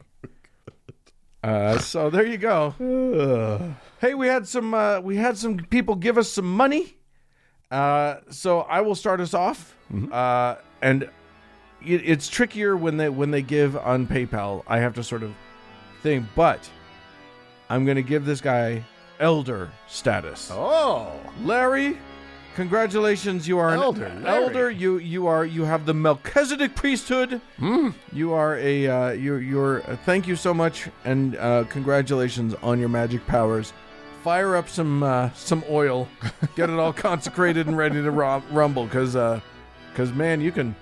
Speaker 2: So there you go. Hey, we had some people give us some money. So I will start us off. And it's trickier when they give on PayPal. I have to sort of think, but I'm going to give this guy elder status.
Speaker 1: Oh,
Speaker 2: Larry, congratulations! You are
Speaker 1: Elder,
Speaker 2: an
Speaker 1: Larry.
Speaker 2: elder. You have the Melchizedek priesthood. You are you're thank you so much, and congratulations on your magic powers. Fire up some oil, get it all consecrated and ready to rumble, because man, you can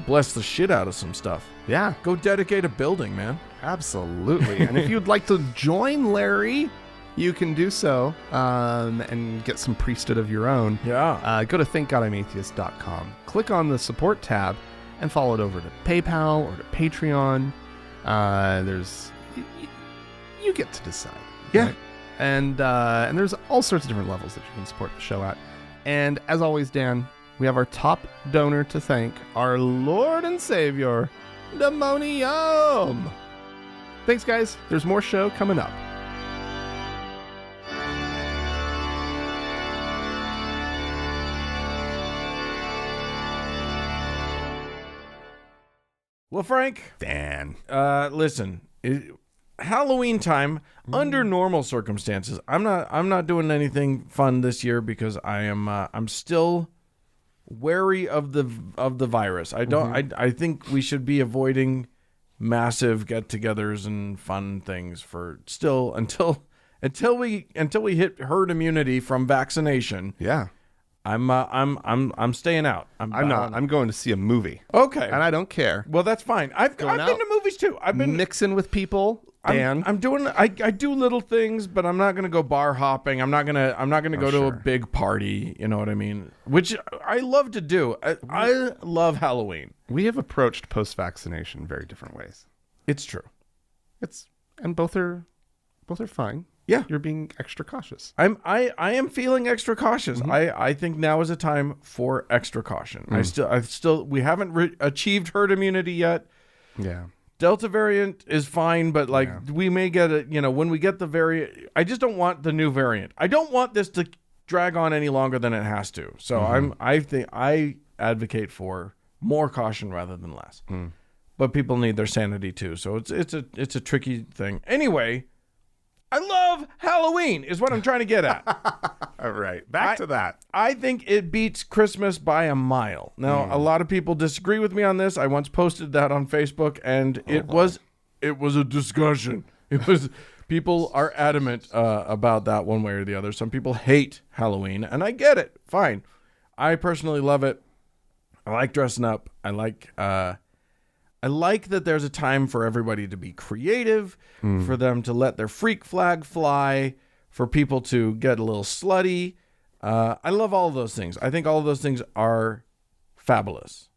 Speaker 2: bless the shit out of some stuff.
Speaker 1: yeah,
Speaker 2: Go dedicate a building, man.
Speaker 1: absolutely. And if you'd like to join Larry, you can do so and get some priesthood of your own.
Speaker 2: Yeah.
Speaker 1: Go to thankgodimatheist.com. Click on the support tab and follow it over to PayPal or to Patreon. You get to decide.
Speaker 2: Yeah.
Speaker 1: Right? And there's all sorts of different levels that you can support the show at. And as always, Dan, we have our top donor to thank, our Lord and Savior, Demonium. Thanks, guys. There's more show coming up.
Speaker 2: Well, Frank,
Speaker 1: Dan.
Speaker 2: listen, Halloween time under normal circumstances. I'm not doing anything fun this year because I'm still wary of the virus. I think we should be avoiding massive get-togethers and fun things for still until we hit herd immunity from vaccination.
Speaker 1: Yeah.
Speaker 2: I'm staying out.
Speaker 1: I'm not. I'm going to see a movie.
Speaker 2: Okay.
Speaker 1: And I don't care.
Speaker 2: Well, that's fine. I've been
Speaker 1: out,
Speaker 2: to movies too. I've been
Speaker 1: mixing with people. Dan.
Speaker 2: I'm doing. I do little things, but I'm not gonna go bar hopping. I'm not gonna go to a big party. You know what I mean? Which I love to do. I love Halloween.
Speaker 1: We have approached post-vaccination very different ways.
Speaker 2: It's true.
Speaker 1: And both are fine.
Speaker 2: Yeah.
Speaker 1: You're being extra cautious.
Speaker 2: I am feeling extra cautious.
Speaker 1: Mm-hmm.
Speaker 2: I think now is a time for extra caution. We haven't achieved herd immunity yet.
Speaker 1: Yeah.
Speaker 2: Delta variant is fine, but we may get it, when we get the variant. I just don't want the new variant. I don't want this to drag on any longer than it has to. So I advocate for more caution rather than less. But people need their sanity too. So it's a tricky thing. Anyway, I love Halloween is what I'm trying to get at.
Speaker 1: All right. Back to that.
Speaker 2: I think it beats Christmas by a mile. Now, a lot of people disagree with me on this. I once posted that on Facebook, and it was a discussion. People are adamant about that one way or the other. Some people hate Halloween, and I get it. Fine. I personally love it. I like dressing up. I like that there's a time for everybody to be creative, for them to let their freak flag fly, for people to get a little slutty. I love all of those things. I think all of those things are fabulous.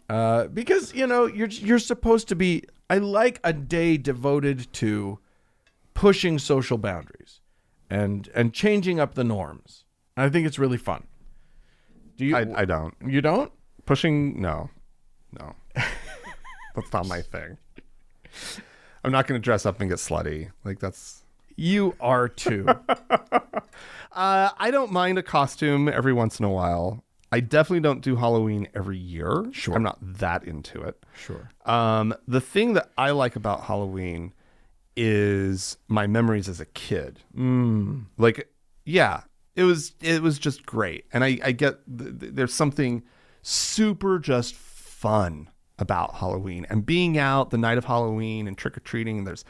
Speaker 2: Because, you're supposed to be... I like a day devoted to pushing social boundaries and changing up the norms. I think it's really fun. Do you?
Speaker 1: I don't.
Speaker 2: You don't?
Speaker 1: Pushing? No. That's not my thing. I'm not going to dress up and get slutty. That's...
Speaker 2: You are too.
Speaker 1: I don't mind a costume every once in a while. I definitely don't do Halloween every year.
Speaker 2: Sure.
Speaker 1: I'm not that into it.
Speaker 2: Sure.
Speaker 1: The thing that I like about Halloween is my memories as a kid. It was just great. And I get there's something super just fun about Halloween and being out the night of Halloween and trick-or-treating, and there's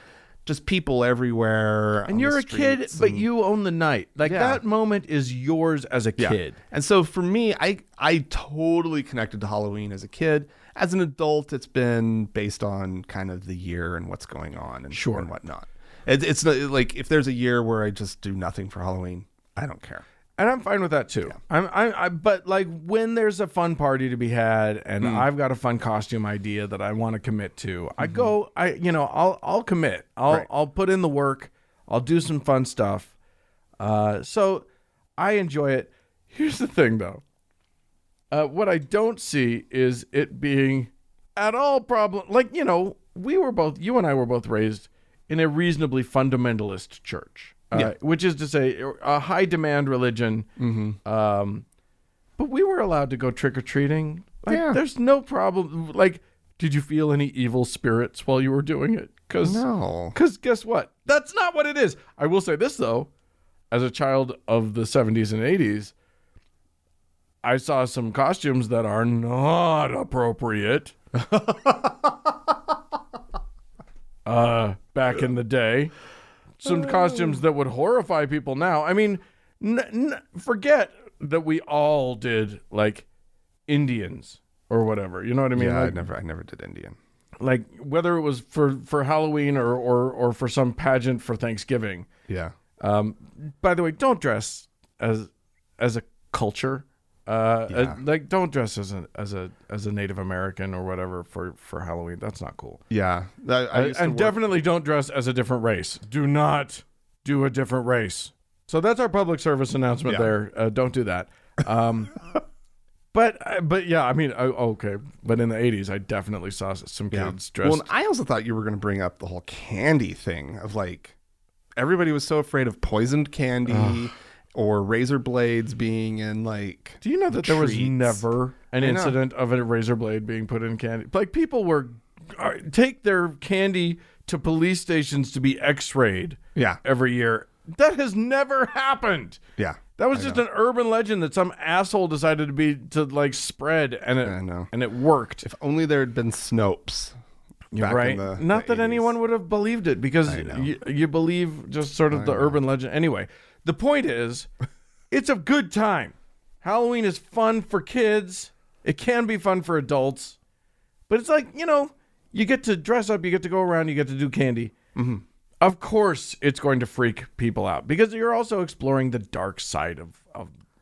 Speaker 1: just people everywhere.
Speaker 2: And you're a kid, but you own the night. That moment is yours as a kid.
Speaker 1: And so for me, I totally connected to Halloween as a kid. As an adult, it's been based on kind of the year and what's going on and whatnot. It's not, like if there's a year where I just do nothing for Halloween, I don't care.
Speaker 2: And I'm fine with that too. Yeah. But when there's a fun party to be had, and I've got a fun costume idea that I want to commit to, I'll commit. I'll put in the work. I'll do some fun stuff. So I enjoy it. Here's the thing, though. What I don't see is it being at all problem. You and I were both raised in a reasonably fundamentalist church. Which is to say, a high demand religion. But we were allowed to go trick or treating. There's no problem. Did you feel any evil spirits while you were doing it?
Speaker 1: No.
Speaker 2: Because guess what? That's not what it is. I will say this though, as a child of the 70s and 80s, I saw some costumes that are not appropriate. Back in the day. Some costumes that would horrify people now. I mean, forget that we all did Indians or whatever. You know what I mean?
Speaker 1: Yeah, I never did Indian.
Speaker 2: Whether it was for Halloween or for some pageant for Thanksgiving.
Speaker 1: Yeah.
Speaker 2: By the way, don't dress as a culture. Don't dress as a Native American or whatever for Halloween. That's not cool.
Speaker 1: Yeah,
Speaker 2: and definitely don't dress as a different race. Do not do a different race. So that's our public service announcement there. Don't do that. But yeah, I mean, okay. But in the 80s, I definitely saw some kids dressed.
Speaker 1: Well, and I also thought you were going to bring up the whole candy thing of everybody was so afraid of poisoned candy. Or razor blades being in
Speaker 2: Do you know that there was never an incident of a razor blade being put in candy? People were take their candy to police stations to be x-rayed
Speaker 1: Yeah.
Speaker 2: every year. That has never happened.
Speaker 1: Yeah.
Speaker 2: That was just an urban legend that some asshole decided to like spread, and
Speaker 1: I know.
Speaker 2: and it worked.
Speaker 1: If only there had been Snopes. Back
Speaker 2: Right?
Speaker 1: in the,
Speaker 2: Not
Speaker 1: the
Speaker 2: that
Speaker 1: 80s.
Speaker 2: anyone would have believed it, because you believe just sort of the urban legend. Anyway, the point is, it's a good time. Halloween is fun for kids. It can be fun for adults. But it's like, you get to dress up, you get to go around, you get to do candy. Mm-hmm. Of course, it's going to freak people out, because you're also exploring the dark side of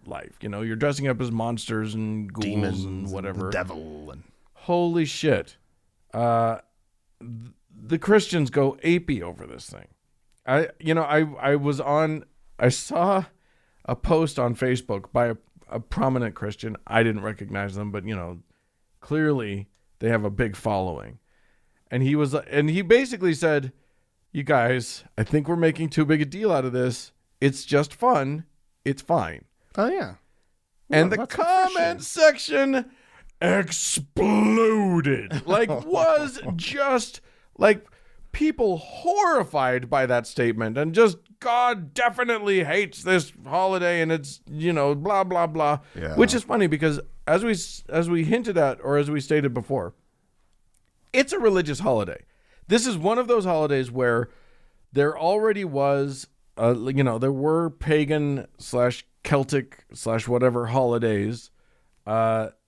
Speaker 2: life. You're dressing up as monsters and ghouls
Speaker 1: Demons
Speaker 2: and whatever.
Speaker 1: the devil. And
Speaker 2: Holy shit. The Christians go apey over this thing. I saw a post on Facebook by a prominent Christian. I didn't recognize them, but clearly they have a big following. And he basically said, "You guys, I think we're making too big a deal out of this. It's just fun. It's fine."
Speaker 1: Oh, yeah.
Speaker 2: And
Speaker 1: Well,
Speaker 2: the
Speaker 1: that's
Speaker 2: comment section exploded. Was just like people horrified by that statement, and just God definitely hates this holiday, and it's blah blah blah.
Speaker 1: Yeah.
Speaker 2: Which is funny, because as we hinted at, or as we stated before, it's a religious holiday. This is one of those holidays where there already was there were pagan / Celtic / whatever holidays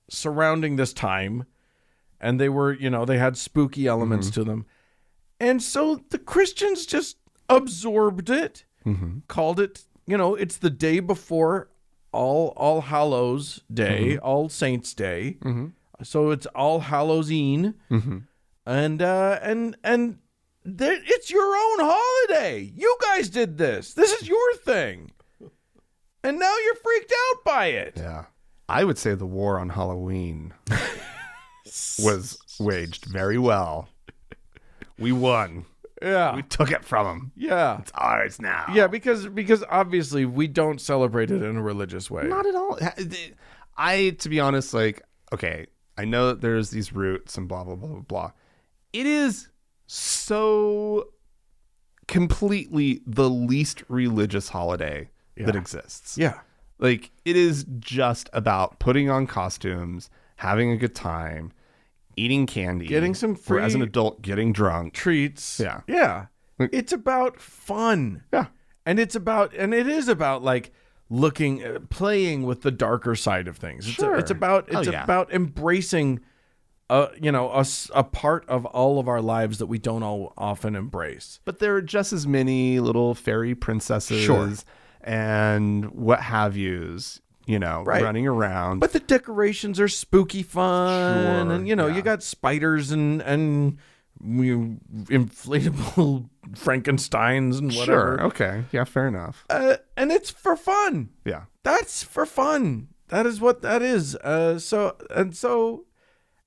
Speaker 2: surrounding this time, and they were, they had spooky elements to them. And so the Christians just absorbed it, called it, it's the day before All Hallows Day, All Saints Day. So it's All Hallows-Eve. And it's your own holiday. You guys did this. This is your thing. And now you're freaked out by it.
Speaker 1: Yeah. I would say the war on Halloween was waged very well. We won.
Speaker 2: Yeah.
Speaker 1: We took it from them.
Speaker 2: Yeah.
Speaker 1: It's ours now.
Speaker 2: Yeah, because obviously we don't celebrate it in a religious way.
Speaker 1: Not at all. To be honest, okay, I know that there's these roots and blah, blah, blah, blah, blah. It is so completely the least religious holiday that exists.
Speaker 2: Yeah.
Speaker 1: It is just about putting on costumes, having a good time, eating candy,
Speaker 2: Getting some free
Speaker 1: as an adult, getting drunk.
Speaker 2: treats.
Speaker 1: Yeah.
Speaker 2: Yeah. It's about fun.
Speaker 1: Yeah.
Speaker 2: And it is about playing with the darker side of things.
Speaker 1: Sure.
Speaker 2: It's about about embracing a part of all of our lives that we don't all often embrace.
Speaker 1: But there are just as many little fairy princesses and what have yous, running around.
Speaker 2: But the decorations are spooky fun,
Speaker 1: Sure,
Speaker 2: and you got spiders and inflatable Frankensteins and whatever.
Speaker 1: Sure. Okay. Yeah, fair enough.
Speaker 2: And it's for fun.
Speaker 1: Yeah.
Speaker 2: That's for fun. That is what that is.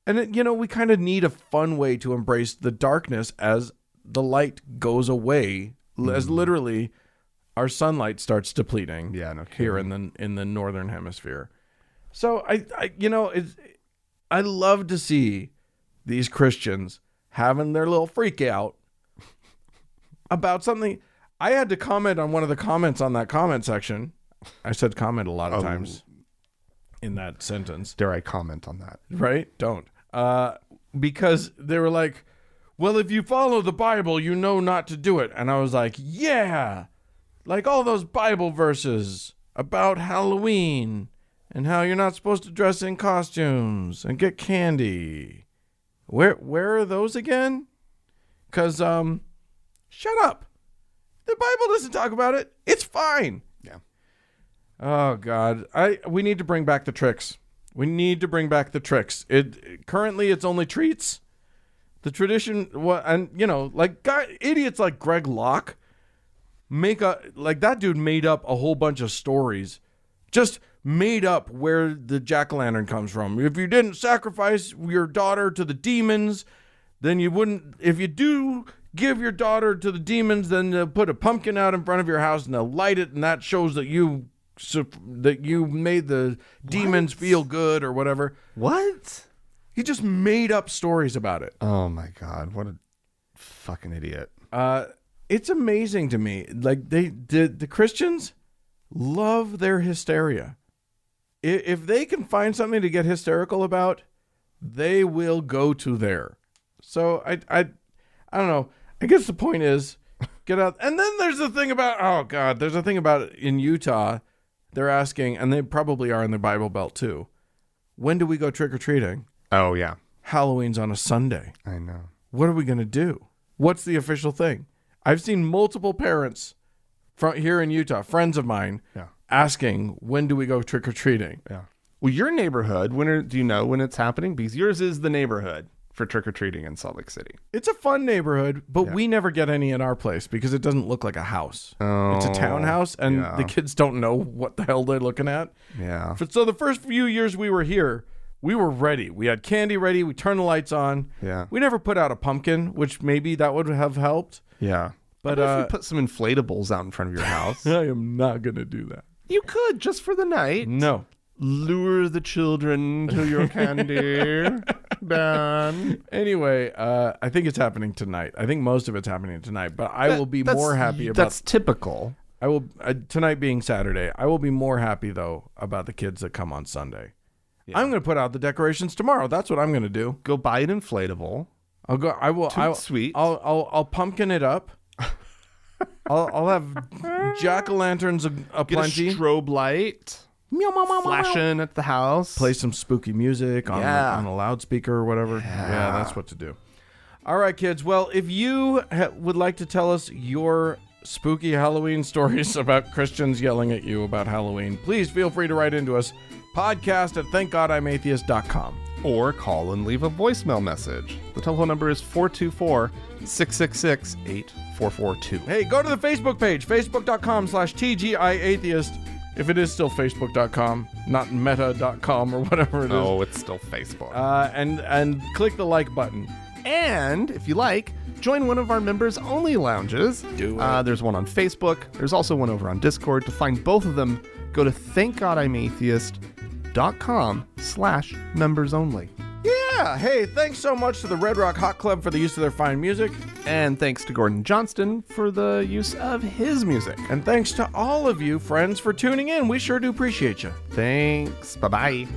Speaker 2: We kind of need a fun way to embrace the darkness as the light goes away, as literally our sunlight starts depleting.
Speaker 1: Yeah, no
Speaker 2: here
Speaker 1: kidding.
Speaker 2: in the northern hemisphere. So I love to see these Christians having their little freak out about something. I had to comment on one of the comments on that comment section. I said comment a lot of times in that sentence.
Speaker 1: Dare I comment on that?
Speaker 2: Right? Don't. Because they were like, well, if you follow the Bible, you know not to do it. And I was like, yeah, like all those Bible verses about Halloween and how you're not supposed to dress in costumes and get candy. Where are those again? Because, shut up. The Bible doesn't talk about it. It's fine.
Speaker 1: Yeah.
Speaker 2: Oh, God. We need to bring back the tricks. We need to bring back the tricks. Currently, it's only treats. The tradition, idiots like Greg Locke that dude made up a whole bunch of stories. Just made up where the jack-o'-lantern comes from. If you didn't sacrifice your daughter to the demons, then you wouldn't. If you do give your daughter to the demons, then they'll put a pumpkin out in front of your house and they'll light it, and that shows that you made the demons feel good or whatever.
Speaker 1: What?
Speaker 2: He just made up stories about it.
Speaker 1: Oh my God, what a fucking idiot.
Speaker 2: It's amazing to me. Like the Christians love their hysteria. If they can find something to get hysterical about, they will go to there. So I don't know. I guess the point is get out. And then there's the thing about, oh God, there's a thing about in Utah. They're asking, and they probably are in the Bible Belt too. When do we go trick-or-treating?
Speaker 1: Oh yeah.
Speaker 2: Halloween's on a Sunday.
Speaker 1: I know.
Speaker 2: What are we going to do? What's the official thing? I've seen multiple parents from here in Utah, friends of mine, asking, when do we go trick-or-treating?
Speaker 1: Yeah. Well, your neighborhood, do you know when it's happening? Because yours is the neighborhood for trick-or-treating in Salt Lake City.
Speaker 2: It's a fun neighborhood, but we never get any in our place because it doesn't look like a house.
Speaker 1: Oh,
Speaker 2: it's a townhouse, and the kids don't know what the hell they're looking at.
Speaker 1: Yeah.
Speaker 2: So the first few years we were here, we were ready. We had candy ready. We turned the lights on.
Speaker 1: Yeah.
Speaker 2: We never put out a pumpkin, which maybe that would have helped.
Speaker 1: Yeah.
Speaker 2: But
Speaker 1: if you put some inflatables out in front of your house.
Speaker 2: I am not going to do that.
Speaker 1: You could, just for the night.
Speaker 2: No.
Speaker 1: Lure the children to your candy. Dan.
Speaker 2: Anyway, I think it's happening tonight. I think most of it's happening tonight, but I will be more happy about...
Speaker 1: That's typical.
Speaker 2: I will tonight being Saturday. I will be more happy, though, about the kids that come on Sunday. Yeah. I'm going to put out the decorations tomorrow. That's what I'm going to do.
Speaker 1: Go buy an inflatable.
Speaker 2: I'll go. I will.
Speaker 1: Sweet.
Speaker 2: I'll pumpkin it up. I'll have jack-o'-lanterns aplenty.
Speaker 1: Get a strobe light. Flashing at the house.
Speaker 2: Play some spooky music on a loudspeaker or whatever. Yeah, that's what to do. All right, kids. Well, if you would like to tell us your spooky Halloween stories about Christians yelling at you about Halloween, please feel free to write into us. podcast@thankgodimatheist.com.
Speaker 1: Or call and leave a voicemail message. The telephone number is 424-666-8442.
Speaker 2: Hey, go to the Facebook page, facebook.com/TGIAtheist. If it is still facebook.com, not meta.com or whatever it is.
Speaker 1: Oh, it's still Facebook.
Speaker 2: And click the like button.
Speaker 1: And if you like, join one of our members only lounges.
Speaker 2: Do it.
Speaker 1: There's one on Facebook. There's also one over on Discord. To find both of them, go to thankgodimatheist.com/members only.
Speaker 2: Yeah. Hey, thanks so much to the Red Rock Hot Club for the use of their fine music.
Speaker 1: And thanks to Gordon Johnston for the use of his music.
Speaker 2: And thanks to all of you, friends, for tuning in. We sure do appreciate you.
Speaker 1: Thanks. Bye-bye.